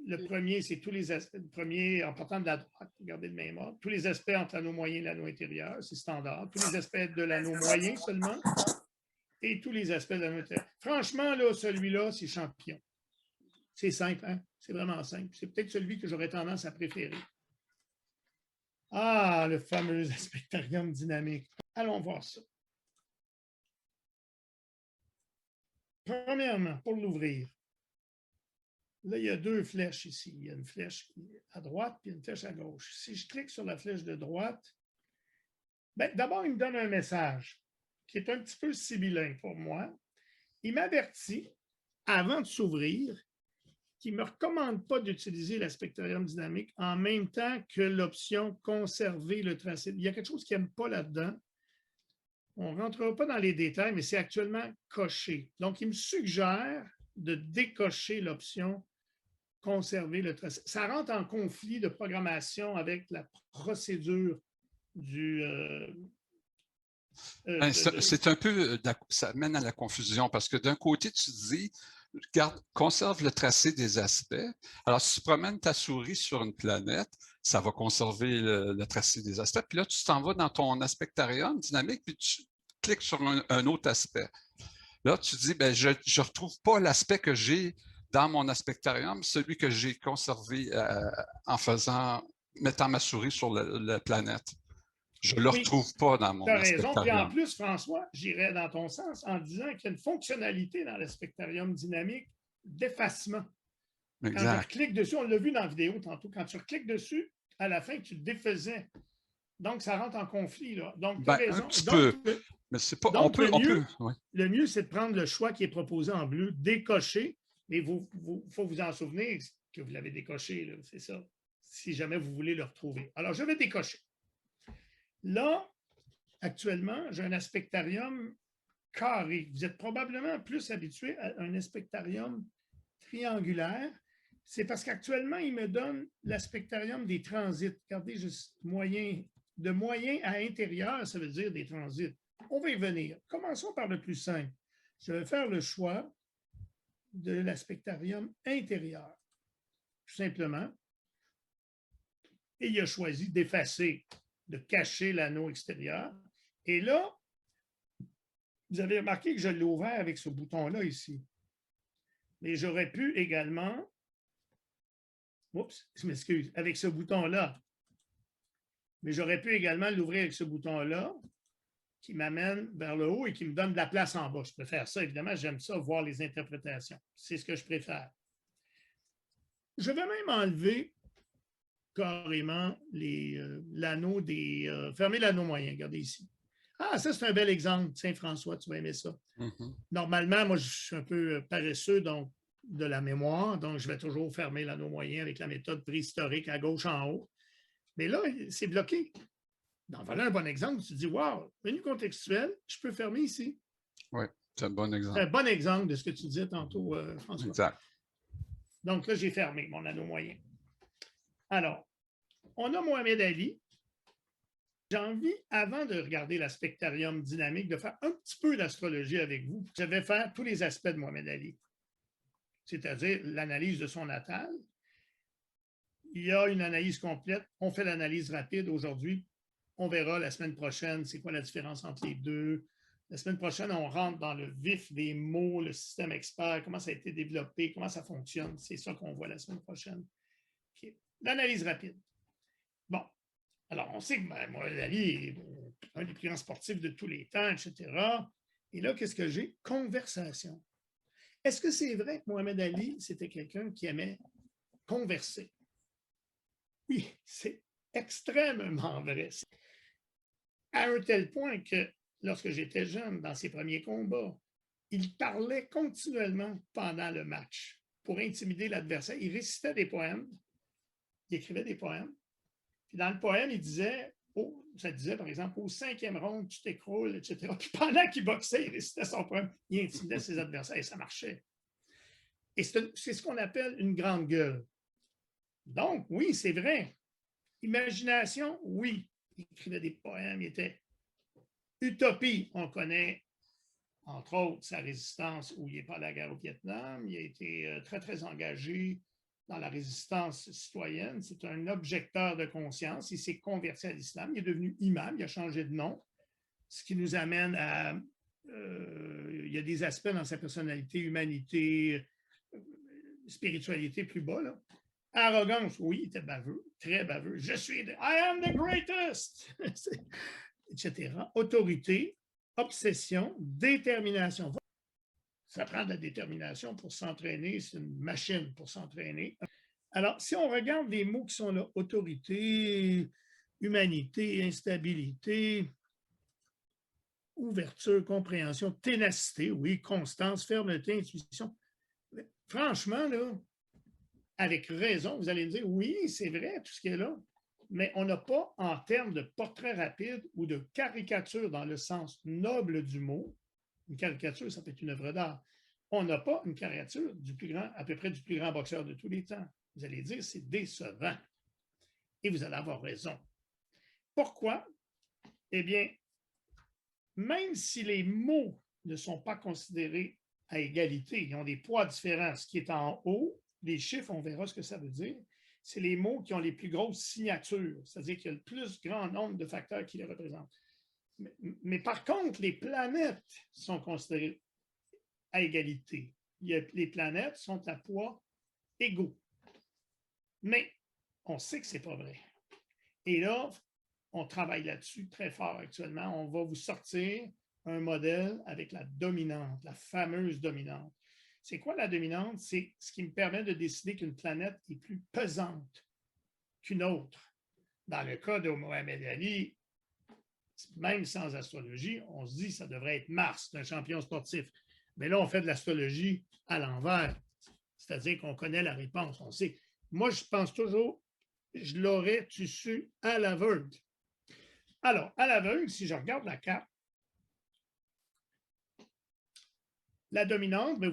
Le premier, c'est tous les aspects. Le premier, en partant de la droite, regardez le même ordre. Tous les aspects entre l'anneau moyen et l'anneau intérieur, c'est standard. Tous les aspects de l'anneau moyen seulement. Et tous les aspects de l'anneau intérieur. Franchement, là, celui-là, c'est champignon. C'est simple, hein? C'est vraiment simple. C'est peut-être celui que j'aurais tendance à préférer. Ah, le fameux aspectarium dynamique. Allons voir ça. Premièrement, pour l'ouvrir, là, il y a deux flèches ici. Il y a une flèche à droite et une flèche à gauche. Si je clique sur la flèche de droite, d'abord, il me donne un message qui est un petit peu sibyllin pour moi. Il m'avertit, avant de s'ouvrir, qu'il ne me recommande pas d'utiliser l'aspectarium dynamique en même temps que l'option « Conserver le tracé ». Il y a quelque chose qu'il n'aime pas là-dedans. On ne rentrera pas dans les détails, mais c'est actuellement coché. Donc, il me suggère de décocher l'option « Conserver le tracé ». Ça rentre en conflit de programmation avec la procédure du... c'est un peu, ça mène à la confusion parce que d'un côté, tu dis, regarde, conserve le tracé des aspects. Alors, si tu promènes ta souris sur une planète, ça va conserver le tracé des aspects. Puis là, tu t'en vas dans ton aspectarium dynamique, puis tu cliques sur un autre aspect. Là, tu dis, ben, je ne retrouve pas l'aspect que j'ai dans mon aspectarium, celui que j'ai conservé mettant ma souris sur la planète. Je ne le retrouve pas dans mon aspectarium. Tu as raison. Puis en plus, François, j'irais dans ton sens en disant qu'il y a une fonctionnalité dans l'aspectarium dynamique d'effacement. Quand tu cliques dessus, on l'a vu dans la vidéo tantôt, quand tu cliques dessus, à la fin, tu défaisais Donc, ça rentre en conflit, là. Donc, tu as Ben, un raison. petit Donc, peu. Mais c'est pas. donc, le mieux, ouais. le mieux, c'est de prendre le choix qui est proposé en bleu, décocher, mais il faut vous en souvenir que vous l'avez décoché, là, c'est ça, si jamais vous voulez le retrouver. Alors, je vais décocher. Là, actuellement, j'ai un aspectarium carré. Vous êtes probablement plus habitué à un aspectarium triangulaire. C'est parce qu'actuellement, il me donne l'aspectarium des transits. Regardez, juste de moyen à intérieur, ça veut dire des transits. On va y venir. Commençons par le plus simple. Je vais faire le choix de l'aspectarium intérieur, tout simplement. Et il a choisi d'effacer, de cacher l'anneau extérieur. Et là, vous avez remarqué que je l'ai ouvert avec ce bouton-là ici. Mais j'aurais pu également, oups, je m'excuse, avec ce bouton-là. Mais j'aurais pu également l'ouvrir avec ce bouton-là qui m'amène vers le haut et qui me donne de la place en bas. Je préfère ça, évidemment, j'aime ça, voir les interprétations. C'est ce que je préfère. Je vais même enlever carrément l'anneau fermer l'anneau moyen, regardez ici. Ah, ça, c'est un bel exemple. Saint-François, tu vas aimer ça. Normalement, moi, je suis un peu paresseux, donc de la mémoire, donc je vais toujours fermer l'anneau moyen avec la méthode préhistorique à gauche en haut. Mais là, c'est bloqué. Donc, voilà un bon exemple. Tu te dis, wow, menu contextuel, je peux fermer ici. Oui, c'est un bon exemple. C'est un bon exemple de ce que tu disais tantôt, François. Exact. Donc là, j'ai fermé mon anneau moyen. Alors, on a Mohamed Ali. J'ai envie, avant de regarder l'aspectarium dynamique, de faire un petit peu d'astrologie avec vous. Je vais faire tous les aspects de Mohamed Ali, c'est-à-dire l'analyse de son natal. Il y a une analyse complète. On fait l'analyse rapide aujourd'hui. On verra la semaine prochaine c'est quoi la différence entre les deux. La semaine prochaine, on rentre dans le vif des mots, le système expert, comment ça a été développé, comment ça fonctionne. C'est ça qu'on voit la semaine prochaine. Okay. L'analyse rapide. Bon. Alors, on sait que Mohamed Ali est un des plus grands sportifs de tous les temps, etc. Et là, qu'est-ce que j'ai? Conversation. Est-ce que c'est vrai que Mohamed Ali, c'était quelqu'un qui aimait converser? Oui, c'est extrêmement vrai. À un tel point que lorsque j'étais jeune, dans ses premiers combats, il parlait continuellement pendant le match pour intimider l'adversaire. Il récitait des poèmes, il écrivait des poèmes. Puis dans le poème, il disait, ça disait par exemple, au 5e round, tu t'écroules, etc. Puis pendant qu'il boxait, il récitait son poème, il intimidait ses adversaires et ça marchait. Et c'est ce qu'on appelle une grande gueule. Donc, oui, c'est vrai. Imagination, oui. Il écrivait des poèmes, il était utopie. On connaît, entre autres, sa résistance où il n'est pas à la guerre au Vietnam. Il a été très, très engagé dans la résistance citoyenne. C'est un objecteur de conscience. Il s'est converti à l'islam. Il est devenu imam. Il a changé de nom. Ce qui nous amène à... il y a des aspects dans sa personnalité, humanité, spiritualité plus bas, là. Arrogance, oui, il était baveux, très baveux. Je suis, I am the greatest, etc. Autorité, obsession, détermination. Ça prend de la détermination pour s'entraîner, c'est une machine pour s'entraîner. Alors, si on regarde les mots qui sont là, autorité, humanité, instabilité, ouverture, compréhension, ténacité, oui, constance, fermeté, intuition. Franchement, là, avec raison, vous allez me dire, oui, c'est vrai, tout ce qui est là, mais on n'a pas, en termes de portrait rapide ou de caricature dans le sens noble du mot, une caricature, ça peut être une œuvre d'art, on n'a pas une caricature du plus grand, à peu près du plus grand boxeur de tous les temps. Vous allez dire, c'est décevant. Et vous allez avoir raison. Pourquoi? Eh bien, même si les mots ne sont pas considérés à égalité, ils ont des poids différents, ce qui est en haut, les chiffres, on verra ce que ça veut dire, c'est les mots qui ont les plus grosses signatures, c'est-à-dire qu'il y a le plus grand nombre de facteurs qui les représentent. Mais par contre, les planètes sont considérées à égalité. Les planètes sont à poids égaux. Mais on sait que ce n'est pas vrai. Et là, on travaille là-dessus très fort actuellement. On va vous sortir un modèle avec la dominante, la fameuse dominante. C'est quoi la dominante? C'est ce qui me permet de décider qu'une planète est plus pesante qu'une autre. Dans le cas de Mohamed Ali, même sans astrologie, on se dit que ça devrait être Mars, c'est un champion sportif. Mais là, on fait de l'astrologie à l'envers. C'est-à-dire qu'on connaît la réponse, on sait. Moi, je pense toujours, je l'aurais su à l'aveugle. Alors, à l'aveugle, si je regarde la carte, la dominante,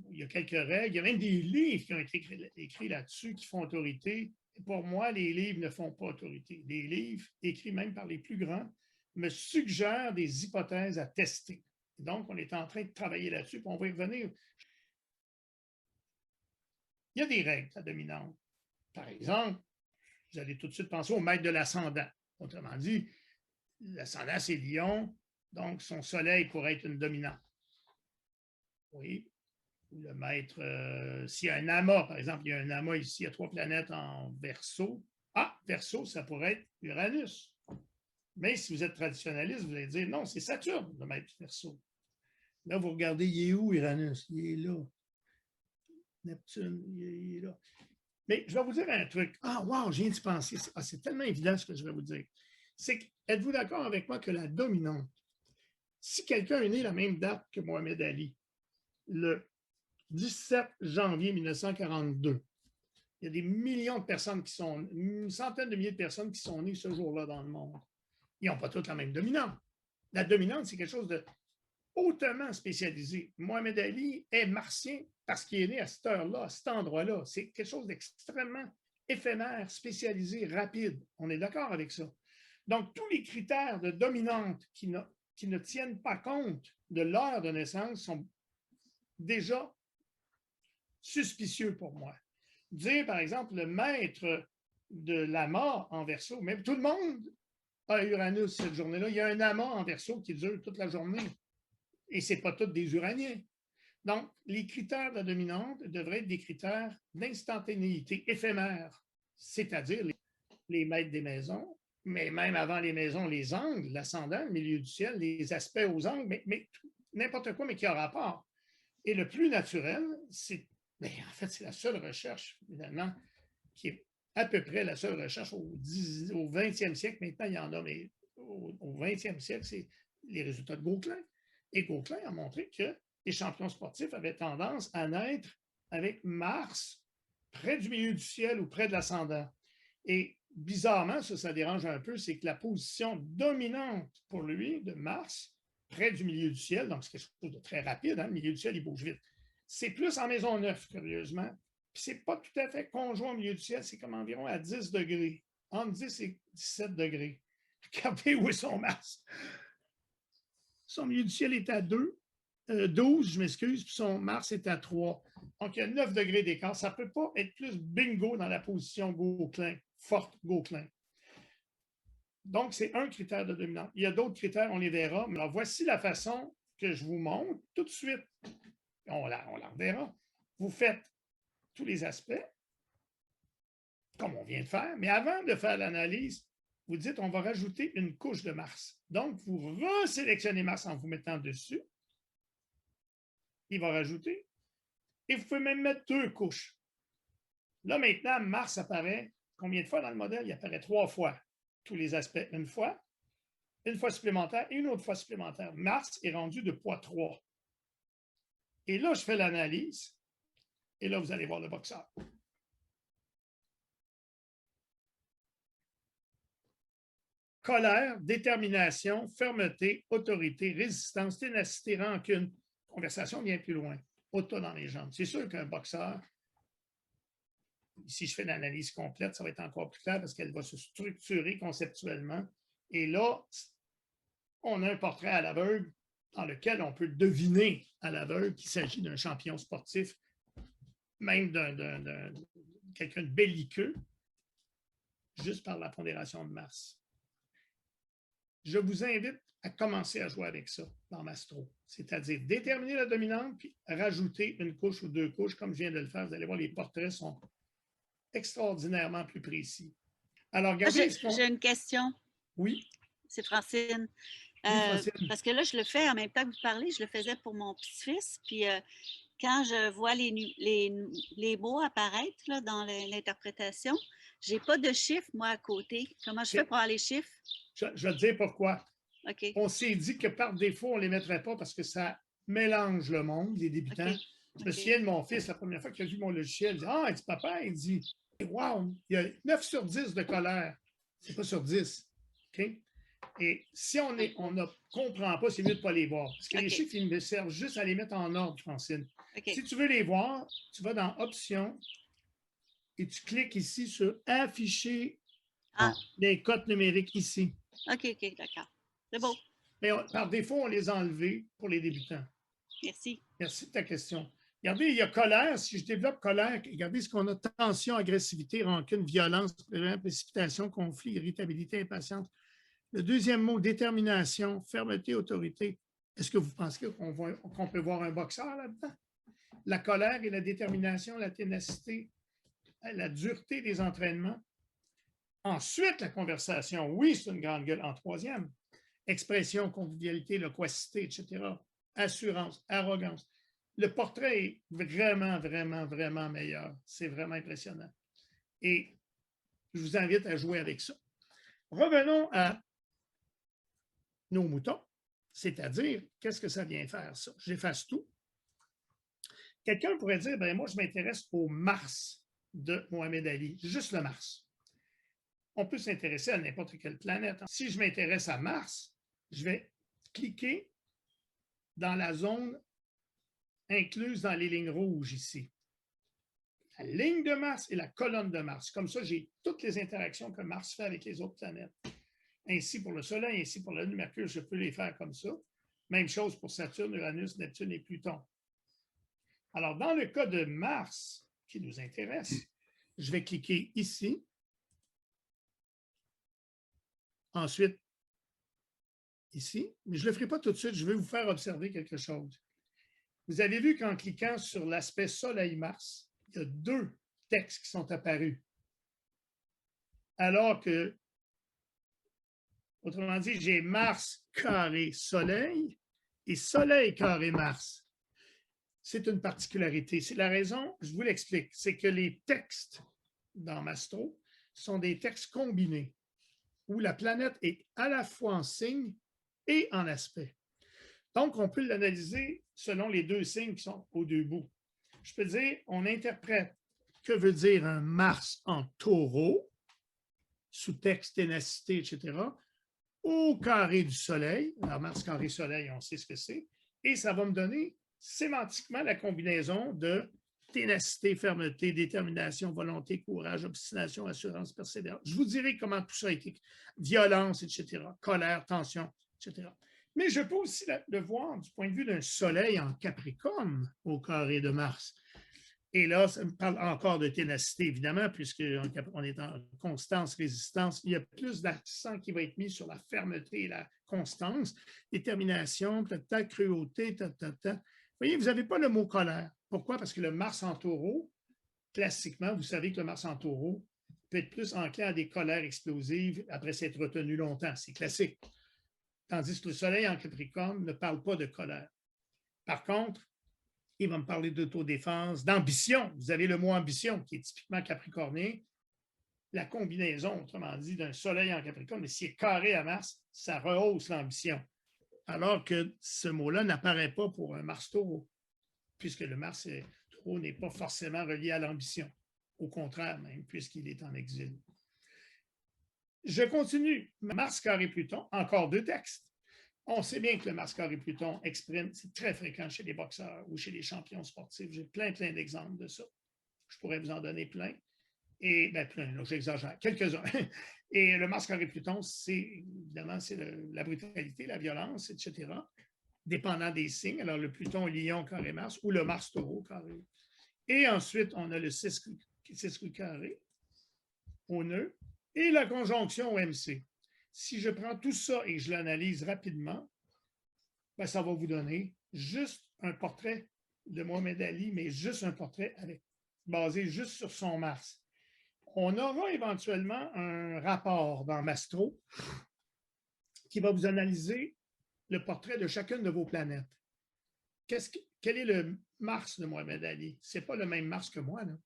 il y a quelques règles, il y a même des livres qui ont été écrits là-dessus qui font autorité. Pour moi, les livres ne font pas autorité. Les livres, écrits même par les plus grands, me suggèrent des hypothèses à tester. Donc, on est en train de travailler là-dessus, puis on va y revenir. Il y a des règles, la dominante. Par exemple, vous allez tout de suite penser au maître de l'ascendant. Autrement dit, l'ascendant, c'est Lion, donc son soleil pourrait être une dominante. Oui. Le maître, s'il y a un amas, par exemple, il y a un amas ici, il y a 3 planètes en Verseau. Ah, Verseau, ça pourrait être Uranus. Mais si vous êtes traditionnaliste, vous allez dire non, c'est Saturne, le maître du Verseau. Là, vous regardez, il est où Uranus? Il est là. Neptune, il est là. Mais je vais vous dire un truc. Ah, wow, je viens d'y penser. C'est tellement évident ce que je vais vous dire. C'est que, êtes-vous d'accord avec moi que la dominante, si quelqu'un est né la même date que Mohamed Ali, le 17 janvier 1942, il y a des millions de personnes qui sont, une centaine de milliers de personnes qui sont nées ce jour-là dans le monde. Ils n'ont pas toutes la même dominante. La dominante, c'est quelque chose de hautement spécialisé. Mohamed Ali est martien parce qu'il est né à cette heure-là, à cet endroit-là. C'est quelque chose d'extrêmement éphémère, spécialisé, rapide. On est d'accord avec ça. Donc, tous les critères de dominante qui ne tiennent pas compte de l'heure de naissance sont déjà suspicieux pour moi. Dire, par exemple, le maître de l'amas en Verseau, même tout le monde a Uranus cette journée-là. Il y a un amas en Verseau qui dure toute la journée. Et ce n'est pas tous des Uraniens. Donc, les critères de la dominante devraient être des critères d'instantanéité éphémère, c'est-à-dire les maîtres des maisons, mais même avant les maisons, les angles, l'ascendant, le milieu du ciel, les aspects aux angles, mais n'importe quoi, mais qui a rapport. Et le plus naturel, c'est, en fait, c'est la seule recherche, finalement, qui est à peu près la seule recherche au 20e siècle. Maintenant, il y en a, mais au 20e siècle, c'est les résultats de Gauquelin. Et Gauquelin a montré que les champions sportifs avaient tendance à naître avec Mars près du milieu du ciel ou près de l'ascendant. Et bizarrement, ça dérange un peu, c'est que la position dominante pour lui de Mars, près du milieu du ciel, donc c'est quelque chose de très rapide, hein, le milieu du ciel, il bouge vite. C'est plus en maison 9, curieusement. Puis c'est pas tout à fait conjoint au milieu du ciel, c'est comme environ à 10 degrés, entre 10 et 17 degrés. Regardez où est son Mars. Son milieu du ciel est à 12, je m'excuse, puis son Mars est à 3. Donc, il y a 9 degrés d'écart. Ça ne peut pas être plus bingo dans la position Gauquelin, forte Gauquelin. Donc, c'est un critère de dominante. Il y a d'autres critères, on les verra. Mais alors, voici la façon que je vous montre tout de suite. On la reverra. Vous faites tous les aspects, comme on vient de faire, mais avant de faire l'analyse, vous dites on va rajouter une couche de Mars. Donc, vous resélectionnez Mars en vous mettant dessus. Il va rajouter. Et vous pouvez même mettre 2 couches. Là, maintenant, Mars apparaît combien de fois dans le modèle? Il apparaît 3 fois. Tous les aspects, une fois supplémentaire et une autre fois supplémentaire. Mars est rendu de poids 3. Et là, je fais l'analyse. Et là, vous allez voir le boxeur. Colère, détermination, fermeté, autorité, résistance, ténacité, rancune. Conversation bien plus loin. Auto dans les jambes. C'est sûr qu'un boxeur, si je fais l'analyse complète, ça va être encore plus clair parce qu'elle va se structurer conceptuellement. Et là, on a un portrait à l'aveugle dans lequel on peut deviner à l'aveugle qu'il s'agit d'un champion sportif, même d'un quelqu'un de belliqueux, juste par la pondération de Mars. Je vous invite à commencer à jouer avec ça dans Mastro, c'est-à-dire déterminer la dominante puis rajouter une couche ou 2 couches, comme je viens de le faire. Vous allez voir, les portraits sont extraordinairement plus précis. Alors, regardez. J'ai une question. Oui. C'est Francine. Oui, Francine. Parce que là, je le fais en même temps que vous parlez, je le faisais pour mon petit-fils. Puis quand je vois les mots apparaître là, dans l'interprétation, J'ai pas de chiffres, moi, à côté. Comment je fais pour avoir les chiffres? Je vais te dire pourquoi. OK. On s'est dit que par défaut, on ne les mettrait pas parce que ça mélange le monde, les débutants. OK. Je me souviens de mon fils, la première fois qu'il a vu mon logiciel, il dit « Ah, il dit, papa, il dit, wow, il y a 9 sur 10 de colère. C'est pas sur 10. OK? Et si on ne comprend pas, c'est mieux de ne pas les voir. Parce que les OK. chiffres, ils me servent juste à les mettre en ordre, Francine. OK. Si tu veux les voir, tu vas dans Options et tu cliques ici sur Afficher les codes numériques ici. OK, d'accord. C'est beau. Mais par défaut, on les a enlevés pour les débutants. Merci. Merci de ta question. Regardez, il y a colère. Si je développe colère, regardez ce qu'on a: tension, agressivité, rancune, violence, précipitation, conflit, irritabilité, impatience. Le deuxième mot, détermination, fermeté, autorité. Est-ce que vous pensez qu'on peut voir un boxeur là-dedans? La colère et la détermination, la ténacité, la dureté des entraînements. Ensuite, la conversation. Oui, c'est une grande gueule. En troisième, expression, convivialité, loquacité, etc. Assurance, arrogance. Le portrait est vraiment, vraiment, vraiment meilleur. C'est vraiment impressionnant. Et je vous invite à jouer avec ça. Revenons à nos moutons, c'est-à-dire, qu'est-ce que ça vient faire, ça? J'efface tout. Quelqu'un pourrait dire, ben moi, je m'intéresse au Mars de Mohamed Ali, juste le Mars. On peut s'intéresser à n'importe quelle planète. Si je m'intéresse à Mars, je vais cliquer dans la zone incluse dans les lignes rouges ici. La ligne de Mars et la colonne de Mars. Comme ça, j'ai toutes les interactions que Mars fait avec les autres planètes. Ainsi pour le Soleil, ainsi pour la Lune, Mercure, je peux les faire comme ça. Même chose pour Saturne, Uranus, Neptune et Pluton. Alors, dans le cas de Mars, qui nous intéresse, je vais cliquer ici. Ensuite, ici. Mais je ne le ferai pas tout de suite, je vais vous faire observer quelque chose. Vous avez vu qu'en cliquant sur l'aspect Soleil-Mars, il y a 2 textes qui sont apparus. Alors que, autrement dit, j'ai Mars carré Soleil et Soleil carré Mars. C'est une particularité. C'est la raison, je vous l'explique, c'est que les textes dans Mastro sont des textes combinés, où la planète est à la fois en signe et en aspect. Donc, on peut l'analyser selon les 2 signes qui sont aux 2 bouts. Je peux dire, on interprète que veut dire un Mars en taureau, sous-texte, ténacité, etc., au carré du Soleil. Alors, Mars carré Soleil, on sait ce que c'est. Et ça va me donner sémantiquement la combinaison de ténacité, fermeté, détermination, volonté, courage, obstination, assurance, persévérance. Je vous dirai comment tout ça a été. Violence, etc., colère, tension, etc. Mais je peux aussi le voir du point de vue d'un Soleil en Capricorne au carré de Mars. Et là, ça me parle encore de ténacité, évidemment, puisqu'on est en constance, résistance. Il y a plus d'accent qui va être mis sur la fermeté et la constance, détermination, cruauté, Vous voyez, vous n'avez pas le mot colère. Pourquoi? Parce que le Mars en taureau, classiquement, vous savez que le Mars en taureau peut être plus enclin à des colères explosives après s'être retenu longtemps. C'est classique. Tandis que le Soleil en Capricorne ne parle pas de colère. Par contre, il va me parler d'autodéfense, d'ambition. Vous avez le mot ambition qui est typiquement capricornien. La combinaison, autrement dit, d'un Soleil en Capricorne, mais s'il est carré à Mars, ça rehausse l'ambition. Alors que ce mot-là n'apparaît pas pour un Mars taureau, puisque le Mars taureau n'est pas forcément relié à l'ambition. Au contraire, même, puisqu'il est en exil. Je continue. Mars carré Pluton, encore 2 textes. On sait bien que le Mars carré Pluton exprime, c'est très fréquent chez les boxeurs ou chez les champions sportifs. J'ai plein d'exemples de ça. Je pourrais vous en donner plein. Et bien, plein, là, j'exagère, quelques-uns. Et le Mars carré Pluton, évidemment, c'est la brutalité, la violence, etc., dépendant des signes. Alors, le Pluton Lion carré Mars ou le Mars Taureau carré. Et ensuite, on a le 6 carré au nœud et la conjonction au MC. Si je prends tout ça et je l'analyse rapidement, ben ça va vous donner juste un portrait de Mohamed Ali, mais juste un portrait basé juste sur son Mars. On aura éventuellement un rapport dans Mastro qui va vous analyser le portrait de chacune de vos planètes. Quel est le Mars de Mohamed Ali? Ce n'est pas le même Mars que moi, là.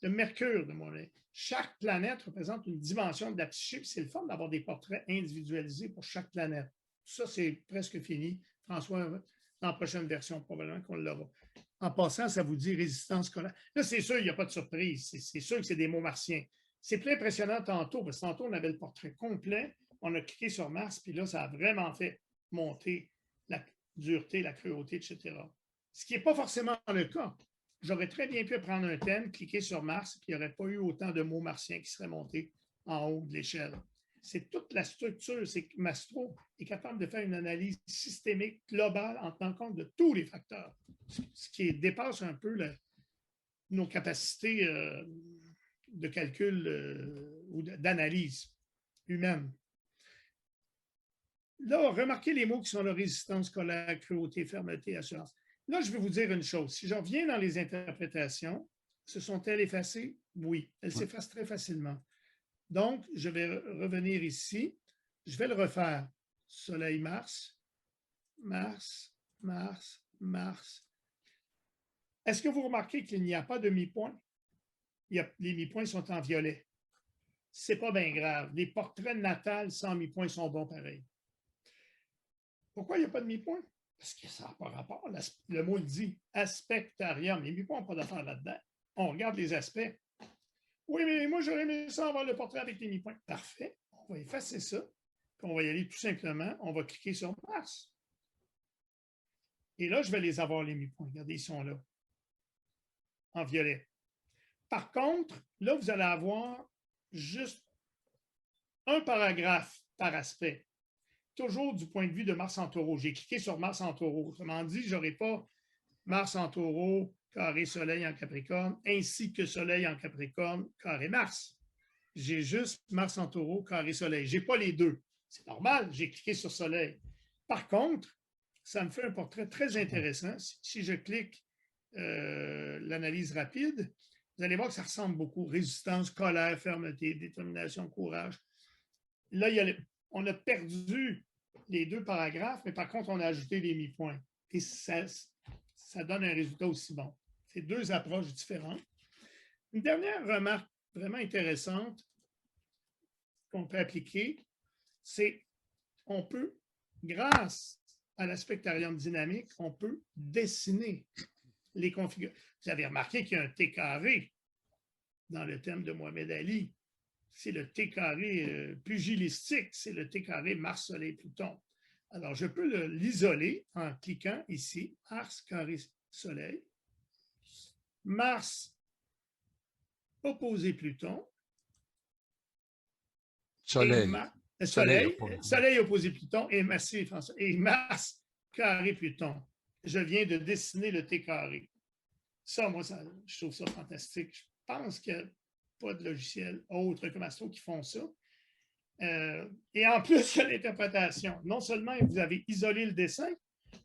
le Mercure de Monet. Chaque planète représente une dimension de la psyché, puis c'est le fun d'avoir des portraits individualisés pour chaque planète. Ça, c'est presque fini. François, dans la prochaine version, probablement qu'on l'aura. En passant, ça vous dit résistance scolaire. Là, c'est sûr, il n'y a pas de surprise. C'est sûr que c'est des mots martiens. C'est plus impressionnant tantôt, parce que tantôt, on avait le portrait complet. On a cliqué sur Mars, puis là, ça a vraiment fait monter la dureté, la cruauté, etc. Ce qui n'est pas forcément le cas. J'aurais très bien pu prendre un thème, cliquer sur Mars, puis il n'y aurait pas eu autant de mots martiens qui seraient montés en haut de l'échelle. C'est toute la structure. C'est que Mastro est capable de faire une analyse systémique globale en tenant compte de tous les facteurs, ce qui dépasse un peu nos capacités de calcul ou d'analyse humaine. Là, remarquez les mots qui sont la résistance scolaire, cruauté, fermeté, assurance. Là, je vais vous dire une chose. Si je reviens dans les interprétations, se sont-elles effacées? Oui, elles s'effacent très facilement. Donc, je vais revenir ici. Je vais le refaire. Soleil, Mars, Mars, Mars, Mars. Est-ce que vous remarquez qu'il n'y a pas de mi-point? Les mi-points sont en violet. Ce n'est pas bien grave. Les portraits natals sans mi-point sont bons pareil. Pourquoi il n'y a pas de mi-point? Parce que ça n'a pas rapport. Le mot le dit, aspectarium. Les mi-points n'ont pas d'affaire là-dedans. On regarde les aspects. Oui, mais moi, j'aurais aimé ça avoir le portrait avec les mi-points. Parfait. On va effacer ça. Puis on va y aller tout simplement. On va cliquer sur Mars. Et là, je vais les avoir, les mi-points. Regardez, ils sont là. En violet. Par contre, là, vous allez avoir juste un paragraphe par aspect. Toujours du point de vue de Mars en taureau. J'ai cliqué sur Mars en taureau. Autrement dit, je n'aurai pas Mars en taureau, carré Soleil en Capricorne, ainsi que Soleil en Capricorne, carré Mars. J'ai juste Mars en taureau, carré Soleil. Je n'ai pas les deux. C'est normal, j'ai cliqué sur Soleil. Par contre, ça me fait un portrait très intéressant. Si je clique l'analyse rapide, vous allez voir que ça ressemble beaucoup. Résistance, colère, fermeté, détermination, courage. Là, on a perdu les deux paragraphes, mais par contre, on a ajouté les mi-points. Et ça donne un résultat aussi bon. C'est deux approches différentes. Une dernière remarque vraiment intéressante qu'on peut appliquer, c'est qu'on peut, grâce à l'aspectarium dynamique, on peut dessiner les configurations. Vous avez remarqué qu'il y a un T carré dans le thème de Mohamed Ali. C'est le T carré pugilistique, c'est le T carré Mars, Soleil, Pluton. Alors, je peux l'isoler en cliquant ici, Mars, carré, Soleil. Mars, opposé Pluton. Soleil. Soleil opposé Pluton et Mars, carré Pluton. Je viens de dessiner le T carré. Ça, moi, je trouve ça fantastique. Je pense qu'il n'y a pas de logiciel autre que Mastro qui font ça. Et en plus, il y a l'interprétation. Non seulement vous avez isolé le dessin,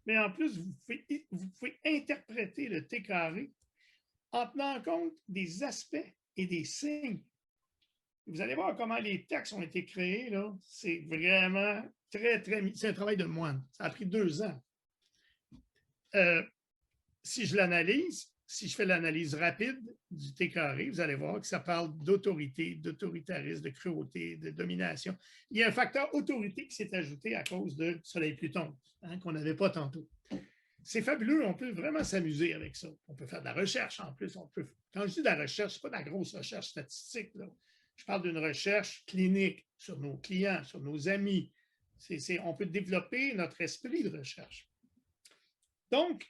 mais en plus, vous pouvez interpréter le T carré en tenant compte des aspects et des signes. Vous allez voir comment les textes ont été créés. C'est vraiment très, très... C'est un travail de moine. Ça a pris 2 ans. Si je l'analyse, si je fais l'analyse rapide du T carré, vous allez voir que ça parle d'autorité, d'autoritarisme, de cruauté, de domination. Il y a un facteur autorité qui s'est ajouté à cause de Soleil-Pluton, qu'on n'avait pas tantôt. C'est fabuleux, on peut vraiment s'amuser avec ça. On peut faire de la recherche en plus. Quand je dis de la recherche, ce n'est pas de la grosse recherche statistique. Là. Je parle d'une recherche clinique sur nos clients, sur nos amis. On peut développer notre esprit de recherche. Donc,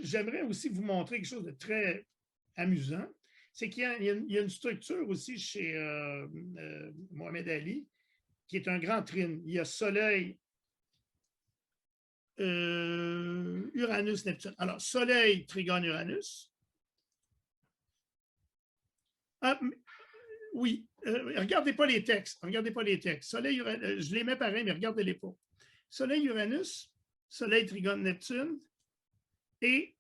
j'aimerais aussi vous montrer quelque chose de très amusant. C'est qu'il y a une structure aussi chez Mohamed Ali qui est un grand trine. Il y a Soleil, Uranus, Neptune. Alors, Soleil, Trigone, Uranus. Oui, regardez pas les textes. Regardez pas les textes. Soleil, Uranus, je les mets pareil, mais regardez-les pas. Soleil, Uranus, Soleil, Trigone, Neptune et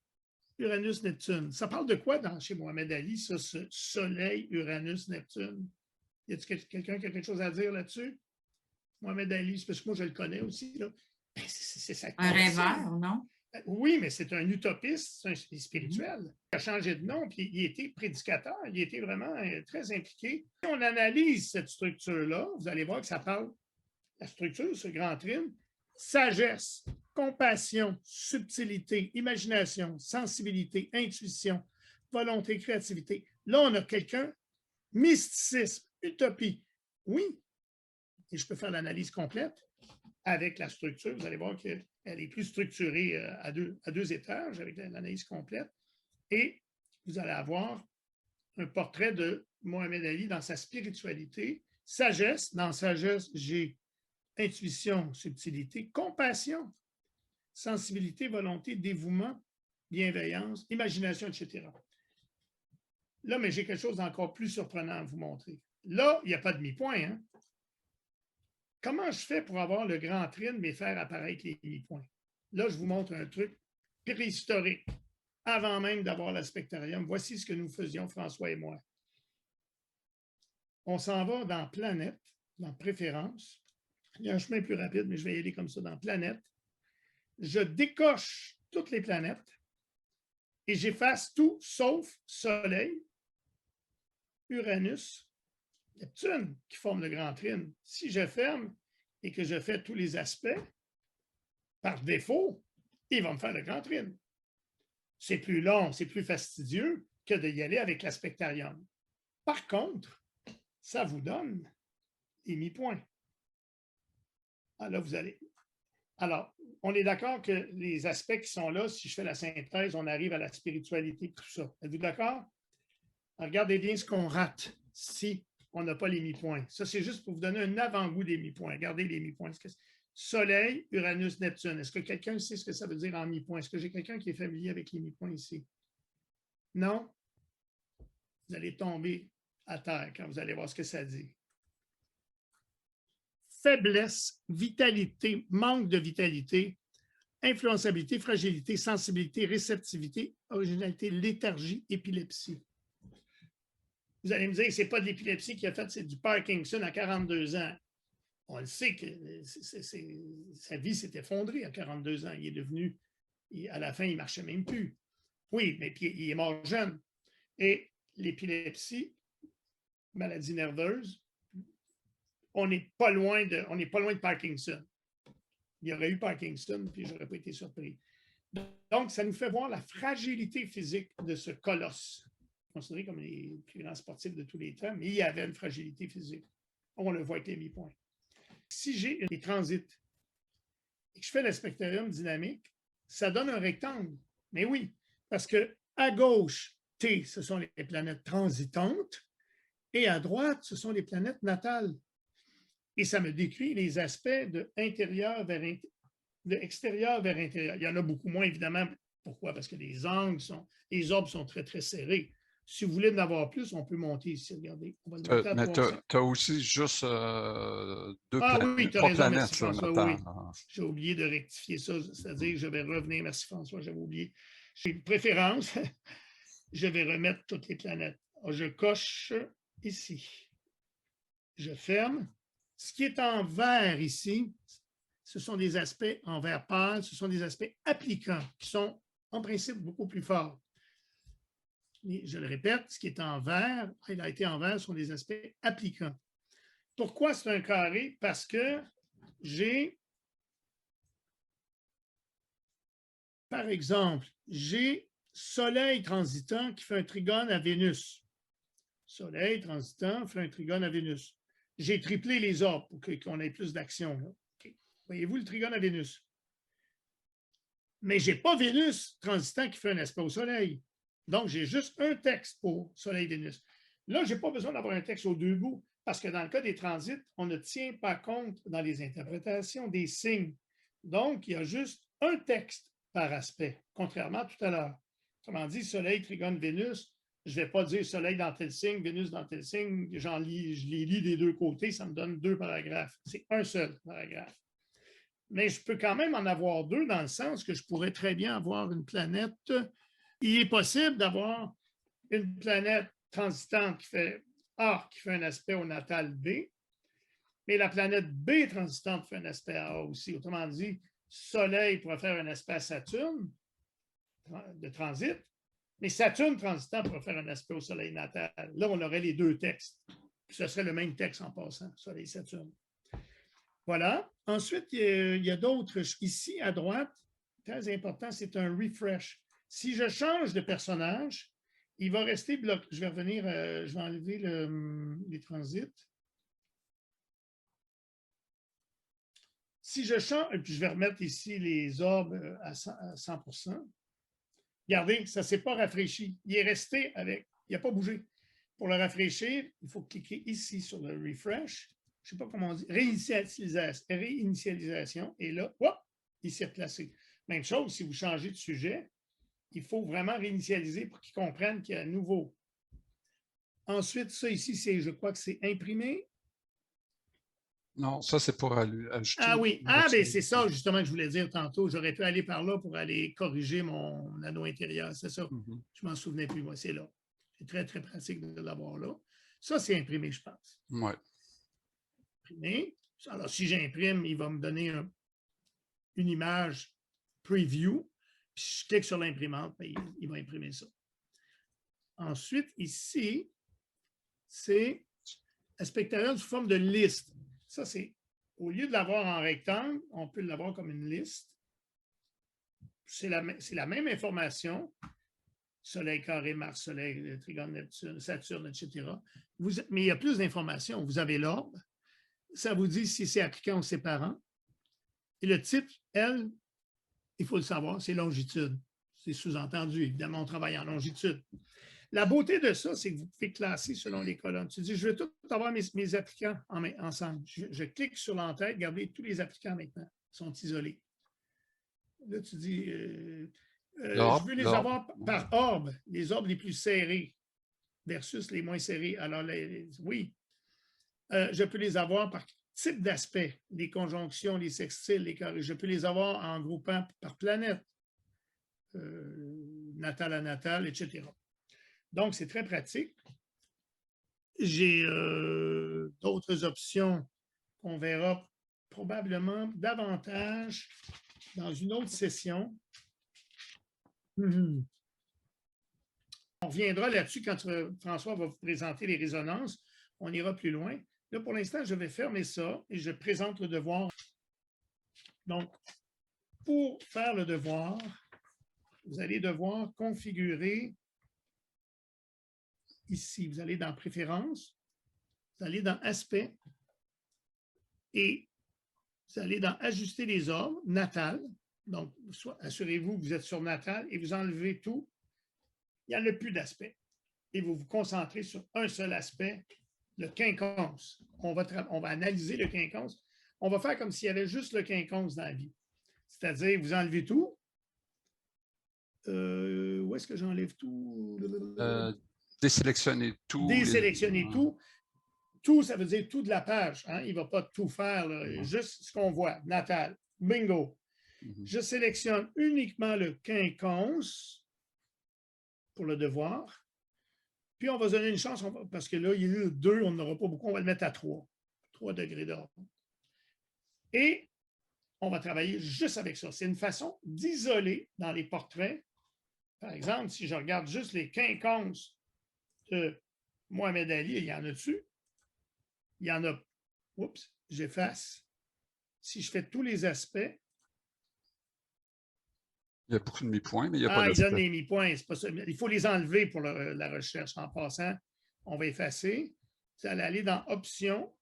Uranus, Neptune. Ça parle de quoi chez Mohamed Ali, ça, ce Soleil, Uranus, Neptune? Y a-t-il quelqu'un qui a quelque chose à dire là-dessus? Mohamed Ali, c'est parce que moi, je le connais aussi. Là. C'est ça. Un rêveur, non? Oui, mais c'est un utopiste, c'est un spirituel. Il a changé de nom, puis il était prédicateur, il était vraiment très impliqué. Si on analyse cette structure-là, vous allez voir que ça parle, la structure, ce grand trine, sagesse, compassion, subtilité, imagination, sensibilité, intuition, volonté, créativité. Là, on a quelqu'un, mysticisme, utopie. Oui, et je peux faire l'analyse complète avec la structure. Vous allez voir qu'elle est plus structurée à deux étages avec l'analyse complète. Et vous allez avoir un portrait de Mohamed Ali dans sa spiritualité. Sagesse, dans sagesse, j'ai intuition, subtilité, compassion, sensibilité, volonté, dévouement, bienveillance, imagination, etc. Là, mais j'ai quelque chose d'encore plus surprenant à vous montrer. Là, il n'y a pas de mi-point. Hein? Comment je fais pour avoir le grand trine, mais faire apparaître les mi-points? Là, je vous montre un truc préhistorique, avant même d'avoir l'aspectarium. Voici ce que nous faisions, François et moi. On s'en va dans Planète, dans Préférences. Il y a un chemin plus rapide, mais je vais y aller comme ça dans Planète. Je décoche toutes les planètes et j'efface tout sauf Soleil, Uranus, Neptune qui forment le grand trine. Si je ferme et que je fais tous les aspects, par défaut, il va me faire le grand trine. C'est plus long, c'est plus fastidieux que d'y aller avec l'aspectarium. Par contre, ça vous donne les mi-points. Alors, vous allez. Alors, on est d'accord que les aspects qui sont là, si je fais la synthèse, on arrive à la spiritualité, tout ça. Êtes-vous d'accord? Regardez bien ce qu'on rate si on n'a pas les mi-points. Ça, c'est juste pour vous donner un avant-goût des mi-points. Regardez les mi-points. Soleil, Uranus, Neptune. Est-ce que quelqu'un sait ce que ça veut dire en mi-points? Est-ce que j'ai quelqu'un qui est familier avec les mi-points ici? Non? Vous allez tomber à terre quand vous allez voir ce que ça dit. Faiblesse, vitalité, manque de vitalité, influençabilité, fragilité, sensibilité, réceptivité, originalité, léthargie, épilepsie. Vous allez me dire que ce n'est pas de l'épilepsie qui a fait, c'est du Parkinson à 42 ans. On le sait que sa vie s'est effondrée à 42 ans. Il est devenu, à la fin, il ne marchait même plus. Oui, mais puis, il est mort jeune. Et l'épilepsie, maladie nerveuse, on n'est pas loin de Parkinson. Il y aurait eu Parkinson, puis je n'aurais pas été surpris. Donc, ça nous fait voir la fragilité physique de ce colosse, considéré comme les plus grands sportifs de tous les temps, mais il y avait une fragilité physique. On le voit avec les mi-points. Si j'ai des transits et que je fais l'aspectarium dynamique, ça donne un rectangle. Mais oui, parce que à gauche, T, ce sont les planètes transitantes, et à droite, ce sont les planètes natales. Et ça me décrit les aspects de extérieur vers intérieur. Il y en a beaucoup moins, évidemment. Pourquoi? Parce que les orbes sont très, très serrés. Si vous voulez en avoir plus, on peut monter ici. Regardez, on va le monter à 300. Tu as aussi juste trois raison, planètes. Merci, François, oui. J'ai oublié de rectifier ça, c'est-à-dire que je vais revenir. Merci, François, j'avais oublié. J'ai une préférence. Je vais remettre toutes les planètes. Je coche ici. Je ferme. Ce qui est en vert ici, ce sont des aspects en vert pâle, ce sont des aspects appliquants qui sont en principe beaucoup plus forts. Et je le répète, ce qui est en vert, il a été en vert, ce sont des aspects appliquants. Pourquoi c'est un carré? Parce que j'ai, par exemple, j'ai Soleil transitant qui fait un trigone à Vénus. Soleil transitant fait un trigone à Vénus. J'ai triplé les orbes pour qu'on ait plus d'action. Okay. Voyez-vous le trigone à Vénus? Mais je n'ai pas Vénus transitant qui fait un aspect au Soleil. Donc, j'ai juste un texte pour Soleil-Vénus. Là, je n'ai pas besoin d'avoir un texte aux deux bouts parce que dans le cas des transits, on ne tient pas compte dans les interprétations des signes. Donc, il y a juste un texte par aspect, contrairement à tout à l'heure. Autrement dit, Soleil, Trigone, Vénus, je ne vais pas dire Soleil dans tel signe, Vénus dans tel signe, je les lis des deux côtés, ça me donne deux paragraphes. C'est un seul paragraphe. Mais je peux quand même en avoir deux dans le sens que je pourrais très bien avoir une planète. Il est possible d'avoir une planète transitante qui fait A, qui fait un aspect au natal B, mais la planète B transitante fait un aspect à A aussi. Autrement dit, Soleil pourrait faire un aspect à Saturne de transit, mais Saturne transitant pourrait faire un aspect au Soleil natal. Là, on aurait les deux textes. Puis ce serait le même texte en passant, Soleil-Saturne. Voilà. Ensuite, il y a d'autres. Ici, à droite, très important, c'est un refresh. Si je change de personnage, il va rester bloqué. Je vais revenir, je vais enlever les transits. Si je change, et puis je vais remettre ici les orbes à 100%. Regardez, ça ne s'est pas rafraîchi. Il est resté avec, il n'a pas bougé. Pour le rafraîchir, il faut cliquer ici sur le refresh. Je ne sais pas comment on dit, réinitialisation. Et là, hop, il s'est replacé. Même chose, si vous changez de sujet, il faut vraiment réinitialiser pour qu'ils comprennent qu'il y a un nouveau. Ensuite, ça ici, je crois que c'est imprimé. Non, ça, c'est pour ajouter. Ah oui, bien c'est ça justement que je voulais dire tantôt. J'aurais pu aller par là pour aller corriger mon anneau intérieur, c'est ça. Je ne m'en souvenais plus, moi, c'est là. C'est très, très pratique de l'avoir là. Ça, c'est imprimé, je pense. Oui. Imprimé. Alors, si j'imprime, il va me donner une image preview. Puis je clique sur l'imprimante, il va imprimer ça. Ensuite, ici, c'est aspectarial sous forme de liste. Ça, c'est, au lieu de l'avoir en rectangle, on peut l'avoir comme une liste. C'est la même information. Soleil carré, Mars, Soleil, Trigone, Neptune, Saturne, etc. Mais il y a plus d'informations. Vous avez l'orbe. Ça vous dit si c'est appliquant ou séparant. Et le type, elle, il faut le savoir, c'est longitude. C'est sous-entendu. Évidemment, on travaille en longitude. La beauté de ça, c'est que vous pouvez classer selon les colonnes. Tu dis, je veux tout avoir mes applicants ensemble. Je clique sur l'entête, regardez, tous les applicants maintenant sont isolés. Là, tu dis, je veux les avoir par orbe, les orbes les plus serrés versus les moins serrés. Alors, oui, je peux les avoir par type d'aspect, les conjonctions, les sextiles, les carrés. Je peux les avoir en groupant par planète, natal à natal, etc. Donc, c'est très pratique. J'ai d'autres options qu'on verra probablement davantage dans une autre session. On reviendra là-dessus quand François va vous présenter les résonances. On ira plus loin. Là, pour l'instant, je vais fermer ça et je présente le devoir. Donc, pour faire le devoir, vous allez devoir configurer ici. Vous allez dans Préférences, vous allez dans Aspect et vous allez dans Ajuster les orbes, natal. Donc, assurez-vous que vous êtes sur natal et vous enlevez tout. Il n'y en a plus d'aspect. Et vous vous concentrez sur un seul aspect, le quinconce. On va analyser le quinconce. On va faire comme s'il y avait juste le quinconce dans la vie. C'est-à-dire, vous enlevez tout. Où est-ce que j'enlève tout? Désélectionner tout. Désélectionner tout. Tout, ça veut dire tout de la page. Hein? Il ne va pas tout faire, juste ce qu'on voit. Natal. Bingo. Je sélectionne uniquement le quinconce pour le devoir. Puis, on va se donner une chance, parce que là, il y a eu 2, on n'aura pas beaucoup, on va le mettre à 3. 3 degrés d'ordre. Et on va travailler juste avec ça. C'est une façon d'isoler dans les portraits. Par exemple, si je regarde juste les quinconces de Mohamed Ali, il y en a dessus. Il y en a. Oups, j'efface. Si je fais tous les aspects. Il y a beaucoup de mi-points, mais il n'y a pas d'aspect. Il donne les mi-points, c'est pas ça. Il faut les enlever pour la recherche. En passant, on va effacer. Vous allez aller dans Options.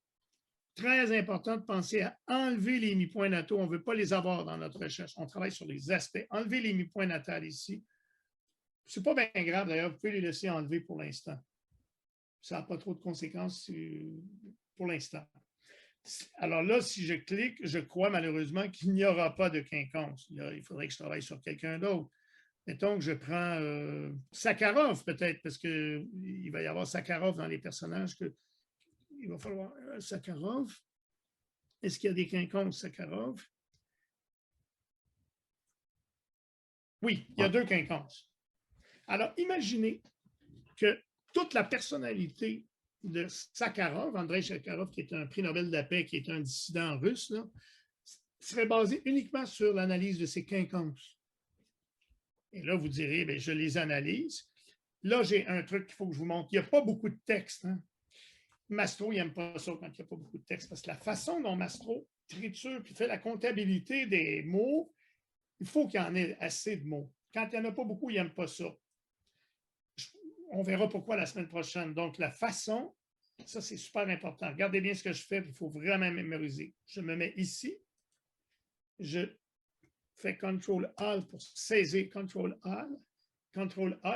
Très important de penser à enlever les mi-points nataux. On ne veut pas les avoir dans notre recherche. On travaille sur les aspects. Enlever les mi-points natals ici. Ce n'est pas bien grave, d'ailleurs. Vous pouvez les laisser enlever pour l'instant. Ça n'a pas trop de conséquences pour l'instant. Alors là, si je clique, je crois malheureusement qu'il n'y aura pas de quinconce. Là, il faudrait que je travaille sur quelqu'un d'autre. Mettons que je prends Sakharov peut-être, parce qu'il va y avoir Sakharov dans les personnages. Il va falloir Sakharov. Est-ce qu'il y a des quinconces Sakharov? Oui, il y a 2 quinconces. Alors, imaginez que toute la personnalité de Sakharov, Andrei Sakharov, qui est un prix Nobel de la paix, qui est un dissident russe, là, serait basé uniquement sur l'analyse de ces quinconces. Et là, vous direz, bien, je les analyse. Là, j'ai un truc qu'il faut que je vous montre. Il n'y a pas beaucoup de texte. Hein? Mastro, il n'aime pas ça quand il n'y a pas beaucoup de texte, parce que la façon dont Mastro triture et fait la comptabilité des mots, il faut qu'il y en ait assez de mots. Quand il n'y en a pas beaucoup, il n'aime pas ça. On verra pourquoi la semaine prochaine. Donc, la façon, ça, c'est super important. Regardez bien ce que je fais, il faut vraiment mémoriser. Je me mets ici. Je fais CTRL-ALT pour saisir, CTRL-A,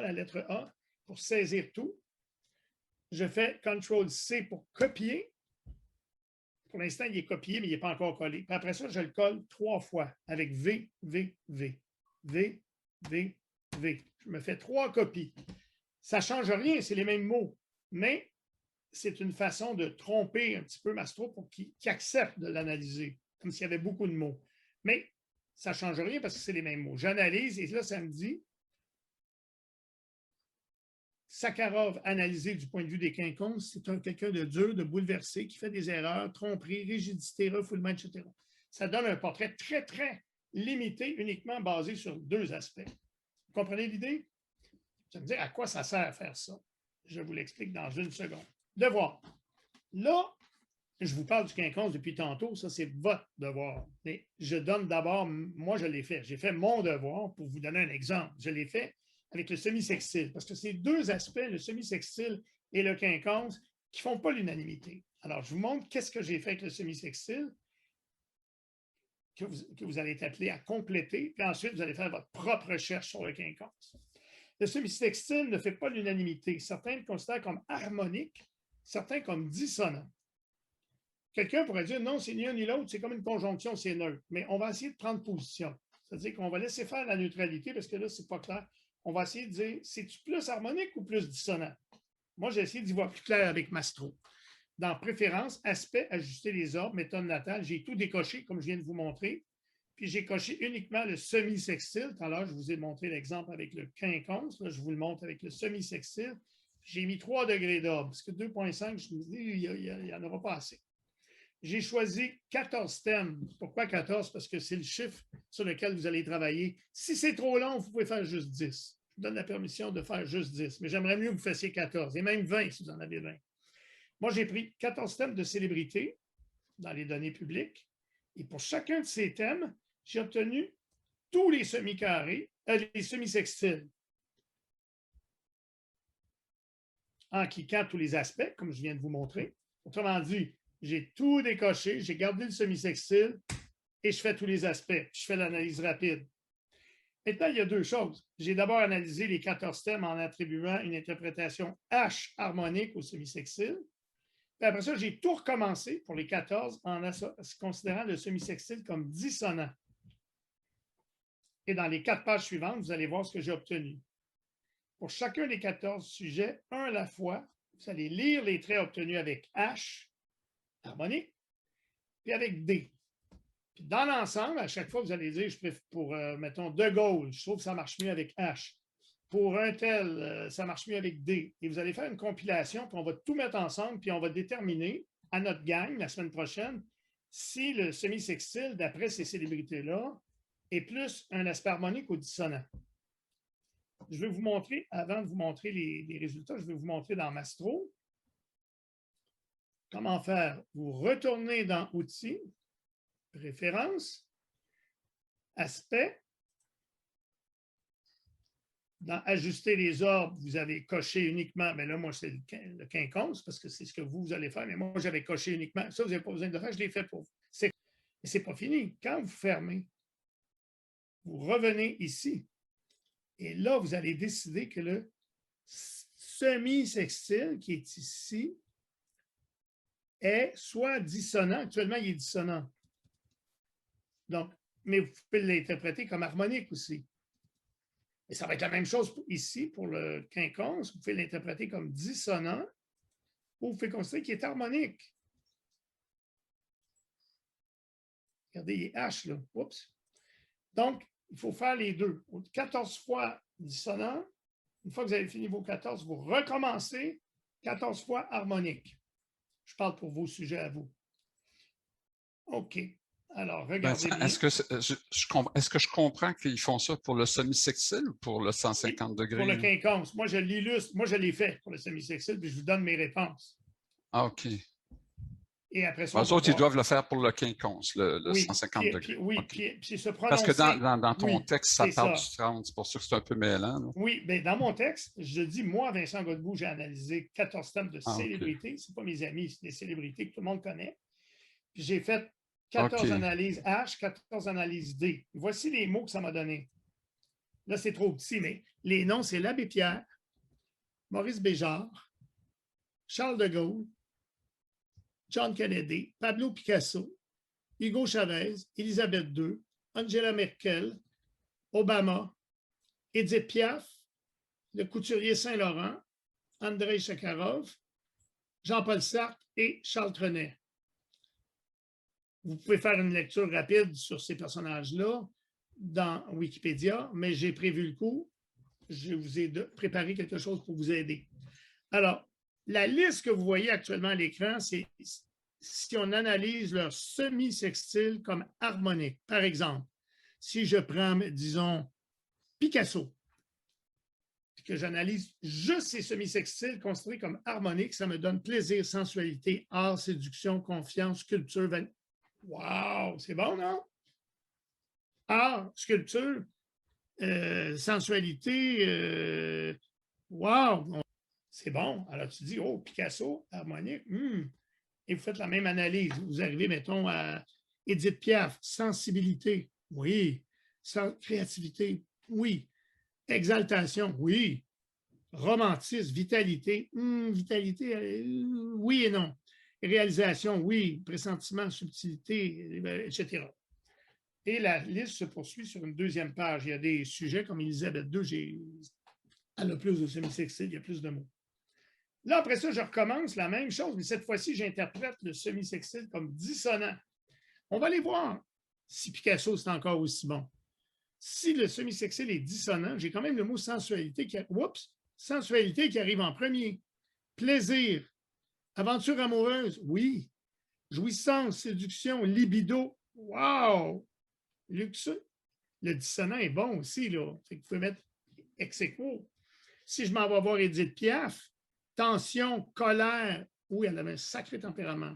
la lettre A, pour saisir tout. Je fais CTRL-C pour copier. Pour l'instant, il est copié, mais il n'est pas encore collé. Puis après ça, je le colle 3 fois avec V, V, V. V, V, V. Je me fais 3 copies. Ça ne change rien, c'est les mêmes mots, mais c'est une façon de tromper un petit peu Mastro pour qu'il accepte de l'analyser, comme s'il y avait beaucoup de mots. Mais ça ne change rien parce que c'est les mêmes mots. J'analyse et là, ça me dit Sakharov analysé du point de vue des quinconces, c'est quelqu'un de dur, de bouleversé, qui fait des erreurs, tromperies, rigidité, refoulement, etc. Ça donne un portrait très, très limité, uniquement basé sur 2 aspects. Vous comprenez l'idée? Vous allez me dire à quoi ça sert à faire ça. Je vous l'explique dans une seconde. Devoir. Là, je vous parle du quinconce depuis tantôt, ça c'est votre devoir. Mais je donne d'abord, moi je l'ai fait. J'ai fait mon devoir pour vous donner un exemple. Je l'ai fait avec le semi-sextile, parce que c'est 2 aspects, le semi-sextile et le quinconce, qui ne font pas l'unanimité. Alors, je vous montre qu'est-ce que j'ai fait avec le semi-sextile, que vous allez être appelé à compléter, puis ensuite, vous allez faire votre propre recherche sur le quinconce. Le semi-sextile ne fait pas l'unanimité. Certains le considèrent comme harmonique, certains comme dissonant. Quelqu'un pourrait dire non, c'est ni un ni l'autre, c'est comme une conjonction, c'est neutre. Mais on va essayer de prendre position. C'est-à-dire qu'on va laisser faire la neutralité parce que là, ce n'est pas clair. On va essayer de dire, c'est-tu plus harmonique ou plus dissonant? Moi, j'ai essayé d'y voir plus clair avec Mastro. Dans préférence, aspect, ajuster les ordres, méthode natale, j'ai tout décoché comme je viens de vous montrer. Puis j'ai coché uniquement le semi-sextile. Tout à l'heure, je vous ai montré l'exemple avec le quinconce. Là, je vous le montre avec le semi-sextile. J'ai mis 3 degrés d'ordre, parce que 2,5, je me dis, il n'y en aura pas assez. J'ai choisi 14 thèmes. Pourquoi 14? Parce que c'est le chiffre sur lequel vous allez travailler. Si c'est trop long, vous pouvez faire juste 10. Je vous donne la permission de faire juste 10, mais j'aimerais mieux que vous fassiez 14, et même 20 si vous en avez 20. Moi, j'ai pris 14 thèmes de célébrité dans les données publiques, et pour chacun de ces thèmes, j'ai obtenu tous les semi-carrés, les semi-sextiles, en cliquant tous les aspects, comme je viens de vous montrer. Autrement dit, j'ai tout décoché, j'ai gardé le semi-sextile et je fais tous les aspects. Je fais l'analyse rapide. Maintenant, il y a 2 choses. J'ai d'abord analysé les 14 thèmes en attribuant une interprétation H harmonique au semi-sextile. Puis après ça, j'ai tout recommencé pour les 14 en considérant le semi-sextile comme dissonant. Et dans les 4 pages suivantes, vous allez voir ce que j'ai obtenu. Pour chacun des 14 sujets, un à la fois, vous allez lire les traits obtenus avec H harmonique, puis avec D. Puis dans l'ensemble, à chaque fois, vous allez dire, je préfère pour, mettons, De Gaulle, je trouve que ça marche mieux avec H. Pour un tel, ça marche mieux avec D. Et vous allez faire une compilation, puis on va tout mettre ensemble, puis on va déterminer à notre gang, la semaine prochaine, si le semi-sextile, d'après ces célébrités-là, est plus un aspect harmonique ou dissonant. Je vais vous montrer, avant de vous montrer les résultats, je vais vous montrer dans Mastro comment faire. Vous retournez dans Outils, Préférences, Aspects. Dans Ajuster les ordres, vous avez coché uniquement, mais là, moi, c'est le quinconce, parce que c'est ce que vous allez faire, mais moi, j'avais coché uniquement. Ça, vous n'avez pas besoin de le faire, je l'ai fait pour vous. Mais ce n'est pas fini. Quand vous fermez, vous revenez ici. Et là, vous allez décider que le semi-sextile qui est ici est soit dissonant. Actuellement, il est dissonant. Donc, mais vous pouvez l'interpréter comme harmonique aussi. Et ça va être la même chose ici pour le quinconce. Vous pouvez l'interpréter comme dissonant ou vous pouvez considérer qu'il est harmonique. Regardez, il est H là. Oups. Donc, il faut faire les deux. 14 fois dissonant. Une fois que vous avez fini vos 14, vous recommencez 14 fois harmonique. Je parle pour vos sujets à vous. OK. Alors, Vincent, regardez bien. est-ce que je comprends qu'ils font ça pour le semi-sextile ou pour le 150 degrés? Pour le là? quinconce. Moi, je l'illustre. Moi, je l'ai fait pour le semi-sextile, puis je vous donne mes réponses. Ah, OK. Et après ça, on Eux va autres, ils voir. doivent le faire pour le quinconce, le Oui, 150 degrés. oui, OK. puis se Parce que prononcer. dans ton Oui, texte, ça c'est parle ça. du 30, c'est pour ça que c'est un peu mêlant. Là. Oui, bien, dans mon texte, je dis, moi, Vincent Godbout, j'ai analysé 14 thèmes de Ah, OK. célébrités. Ce pas mes amis, c'est des célébrités que tout le monde connaît. Puis j'ai fait 14 OK. analyses H, 14 analyses D. Voici les mots que ça m'a donné. Là, c'est trop petit, mais les noms, c'est l'Abbé Pierre, Maurice Béjart, Charles de Gaulle, John Kennedy, Pablo Picasso, Hugo Chavez, Élisabeth II, Angela Merkel, Obama, Édith Piaf, le couturier Saint-Laurent, Andrei Sakharov, Jean-Paul Sartre et Charles Trenet. Vous pouvez faire une lecture rapide sur ces personnages-là dans Wikipédia, mais j'ai prévu le coup. Je vous ai préparé quelque chose pour vous aider. Alors, la liste que vous voyez actuellement à l'écran, c'est si on analyse leur semi-sextile comme harmonique. Par exemple, si je prends, disons, Picasso, que j'analyse juste ces semi-sextiles considérés comme harmoniques, ça me donne plaisir, sensualité, art, séduction, confiance, sculpture. Wow, c'est bon, non? Art, sculpture, sensualité, wow, c'est bon. Alors tu dis, oh, Picasso, harmonique, et vous faites la même analyse. Vous arrivez, mettons, à Édith Piaf, sensibilité, oui. Créativité, oui. Exaltation, oui. Romantisme, vitalité, vitalité, oui et non. Réalisation, oui. Pressentiment, subtilité, etc. Et la liste se poursuit sur une deuxième page. Il y a des sujets comme Élisabeth II, elle a plus de semi-sextile, il y a plus de mots. Là, après ça, je recommence la même chose, mais cette fois-ci, j'interprète le semi-sextile comme dissonant. On va aller voir si Picasso, c'est encore aussi bon. Si le semi-sextile est dissonant, j'ai quand même le mot sensualité sensualité qui arrive en premier. Plaisir, aventure amoureuse, oui. Jouissance, séduction, libido, wow! Luxueux. Le dissonant est bon aussi, là. Fait que vous pouvez mettre ex aequo. Si je m'en vais voir Édith Piaf, tension, colère, oui, elle avait un sacré tempérament.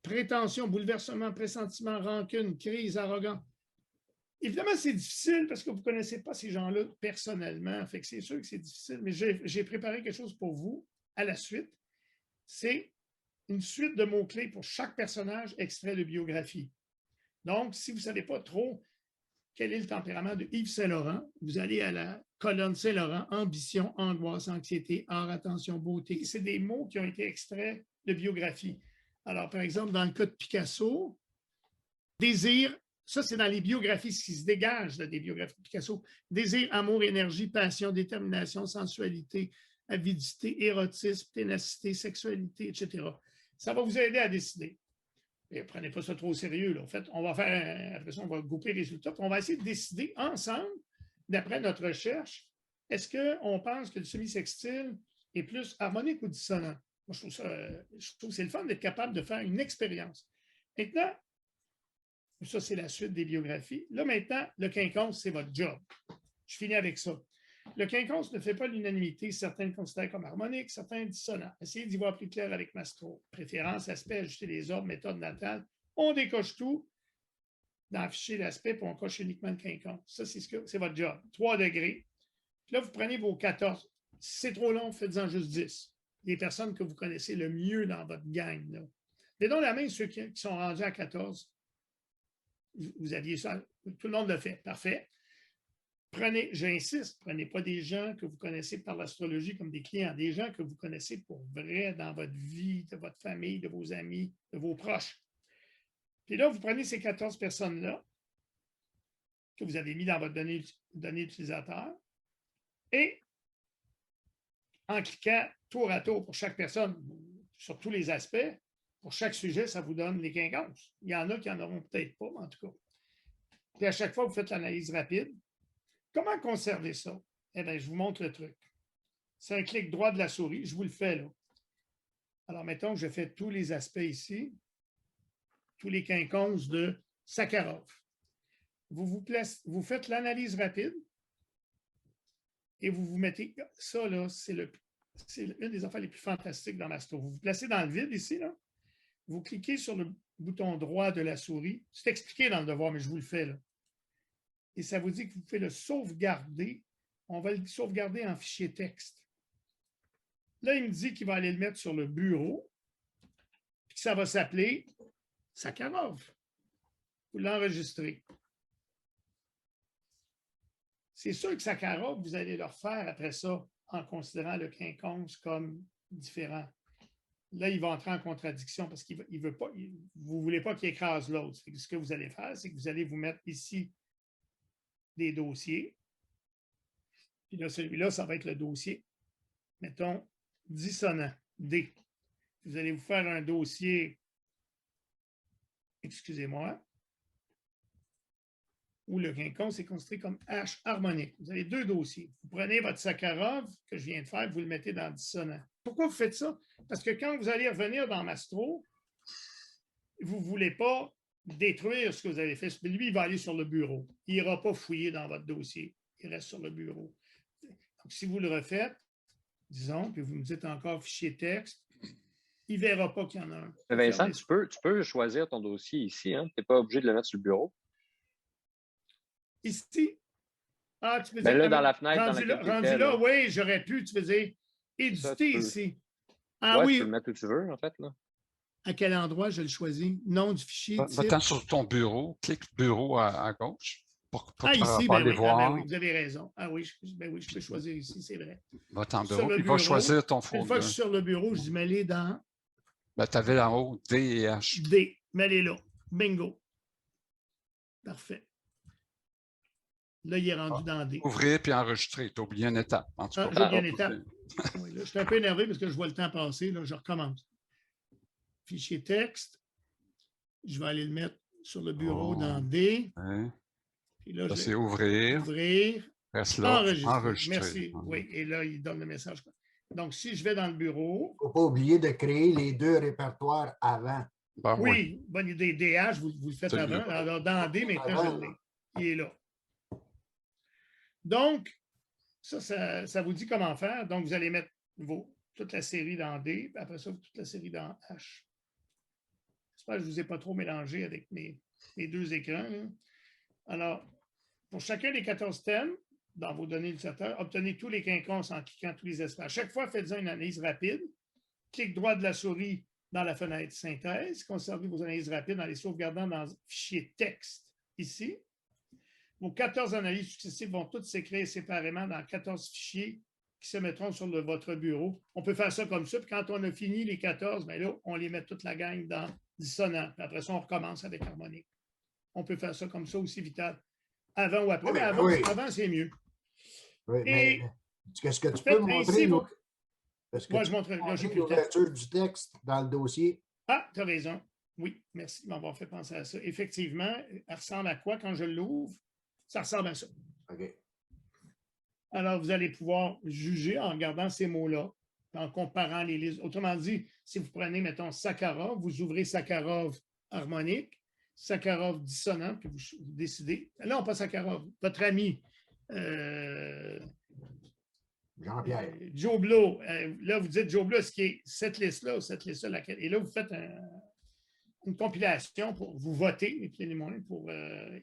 Prétention, bouleversement, pressentiment, rancune, crise, arrogance. Évidemment, c'est difficile parce que vous ne connaissez pas ces gens-là personnellement. Fait que c'est sûr que c'est difficile, mais j'ai préparé quelque chose pour vous à la suite. C'est une suite de mots-clés pour chaque personnage extrait de biographie. Donc, si vous ne savez pas trop quel est le tempérament de Yves Saint-Laurent, vous allez à la colonne Saint-Laurent, ambition, angoisse, anxiété, art, attention, beauté. C'est des mots qui ont été extraits de biographie. Alors, par exemple, dans le cas de Picasso, désir, ça, c'est dans les biographies, ce qui se dégage des biographies de Picasso. Désir, amour, énergie, passion, détermination, sensualité, avidité, érotisme, ténacité, sexualité, etc. Ça va vous aider à décider. Et prenez pas ça trop au sérieux. Là. En fait, on va faire, après ça, on va grouper les résultats. On va essayer de décider ensemble, d'après notre recherche, est-ce qu'on pense que le semi-sextile est plus harmonique ou dissonant? Moi, je trouve que c'est le fun d'être capable de faire une expérience. Maintenant, ça, c'est la suite des biographies. Là, maintenant, le quinconce, c'est votre job. Je finis avec ça. Le quinconce ne fait pas l'unanimité. Certains le considèrent comme harmonique, certains dissonant. Essayez d'y voir plus clair avec Mastro. Préférence, aspect, ajuster les ordres, méthode natale. On décoche tout d'afficher l'aspect, puis on coche uniquement le quinconce. Ça, c'est votre job. 3 degrés. Puis là, vous prenez vos 14. Si c'est trop long, faites-en juste 10. Les personnes que vous connaissez le mieux dans votre gang. Donnez la main ceux qui sont rendus à 14. Vous aviez ça, tout le monde le fait. Parfait. Prenez, j'insiste, prenez pas des gens que vous connaissez par l'astrologie comme des clients, des gens que vous connaissez pour vrai dans votre vie, de votre famille, de vos amis, de vos proches. Puis là, vous prenez ces 14 personnes-là que vous avez mis dans votre donnée utilisateur et en cliquant tour à tour pour chaque personne, sur tous les aspects, pour chaque sujet, ça vous donne les quinconces. Il y en a qui n'en auront peut-être pas, en tout cas. Puis à chaque fois, vous faites l'analyse rapide. Comment conserver ça? Eh bien, je vous montre le truc. C'est un clic droit de la souris. Je vous le fais là. Alors, mettons que je fais tous les aspects ici, tous les quinconces de Sakharov. Vous faites l'analyse rapide et vous vous mettez, ça là, c'est une des affaires les plus fantastiques dans Mastro. Vous vous placez dans le vide ici, là. Vous cliquez sur le bouton droit de la souris. C'est expliqué dans le devoir, mais je vous le fais là. Et ça vous dit que vous pouvez le sauvegarder. On va le sauvegarder en fichier texte. Là, il me dit qu'il va aller le mettre sur le bureau, puis que ça va s'appeler Sakharov. Vous l'enregistrez. C'est sûr que Sakharov, vous allez le refaire après ça en considérant le quinconce comme différent. Là, il va entrer en contradiction parce qu'il veut pas, vous ne voulez pas qu'il écrase l'autre. Ce que vous allez faire, c'est que vous allez vous mettre ici des dossiers. Puis là, celui-là, ça va être le dossier, mettons, dissonant, D. Vous allez vous faire un dossier, excusez-moi, où le quinconce est considéré comme H harmonique. Vous avez deux dossiers. Vous prenez votre Sakharov que je viens de faire, vous le mettez dans dissonant. Pourquoi vous faites ça? Parce que quand vous allez revenir dans Mastro, vous ne voulez pas détruire ce que vous avez fait. Lui, il va aller sur le bureau. Il n'ira pas fouiller dans votre dossier. Il reste sur le bureau. Donc, si vous le refaites, disons, puis vous me dites encore fichier texte, il ne verra pas qu'il y en a un. Vincent, tu peux choisir ton dossier ici. Hein? Tu n'es pas obligé de le mettre sur le bureau. Ici? Ah, tu veux dire, là, dans la fenêtre, rendu là, oui, j'aurais pu, tu faisais éditer ici. Ah ouais, oui. Tu peux le mettre où tu veux, en fait. Là. À quel endroit je le choisis? Nom du fichier. Va-t'en sur ton bureau, clique bureau à gauche pour ici, aller voir. oui, vous avez raison. Ah oui, je peux choisir ici, c'est vrai. Va-t'en bureau, puis va choisir ton folder. Une fois que je suis sur le bureau, je dis mets-les dans. Ben, tu avais en haut D et H. D, mets-les là. Bingo. Parfait. Là, il est rendu dans D. Ouvrir puis enregistrer. Tu as oublié une étape. J'ai oublié une étape. Oui, là, je suis un peu énervé parce que je vois le temps passer. Là, je recommence. Fichier texte. Je vais aller le mettre sur le bureau dans D. Ouais. Puis là, c'est ouvrir. Ouvrir. Reste là. Enregistrer. Merci. Oui, et là, il donne le message. Donc, si je vais dans le bureau. Il ne faut pas oublier de créer les deux répertoires avant. Ben, oui, bonne idée. DH, vous le faites avant. Alors, dans D, maintenant, je l'ai. Il est là. Donc, ça vous dit comment faire. Donc, vous allez mettre toute la série dans D, puis après ça, toute la série dans H. J'espère que je ne vous ai pas trop mélangé avec mes deux écrans. Là. Alors, pour chacun des 14 thèmes, dans vos données utilisateurs, obtenez tous les quinconces en cliquant tous les espaces. À chaque fois, faites-en une analyse rapide. Clic droit de la souris dans la fenêtre synthèse. Conservez vos analyses rapides en les sauvegardant dans le fichier texte ici. Vos 14 analyses successives vont toutes s'écrire séparément dans 14 fichiers qui se mettront sur votre bureau. On peut faire ça comme ça, puis quand on a fini les 14, bien là, on les met toute la gang dans dissonant. Puis après ça, on recommence avec harmonique. On peut faire ça comme ça aussi, Vital. Avant ou après. Mais avant c'est mieux. Oui, mais est-ce que tu peux montrer moi, je montre l'ouverture du texte dans le dossier? Ah, tu as raison. Oui, merci de m'avoir fait penser à ça. Effectivement, elle ressemble à quoi quand je l'ouvre? Ça ressemble à ça. OK. Alors, vous allez pouvoir juger en regardant ces mots-là, en comparant les listes. Autrement dit, si vous prenez, mettons, Sakharov, vous ouvrez Sakharov harmonique, Sakharov dissonant, puis vous décidez. Là, on passe Sakharov. Votre ami Jean-Pierre. Joe Blow. Là, vous dites Joe Blow, est-ce qu'il est cette liste-là ou cette liste-là? Laquelle? Et là, vous faites une compilation pour vous voter,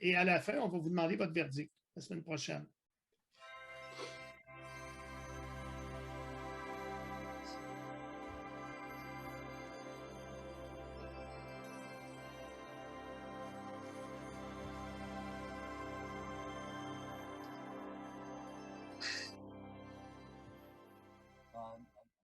et à la fin, on va vous demander votre verdict la semaine prochaine.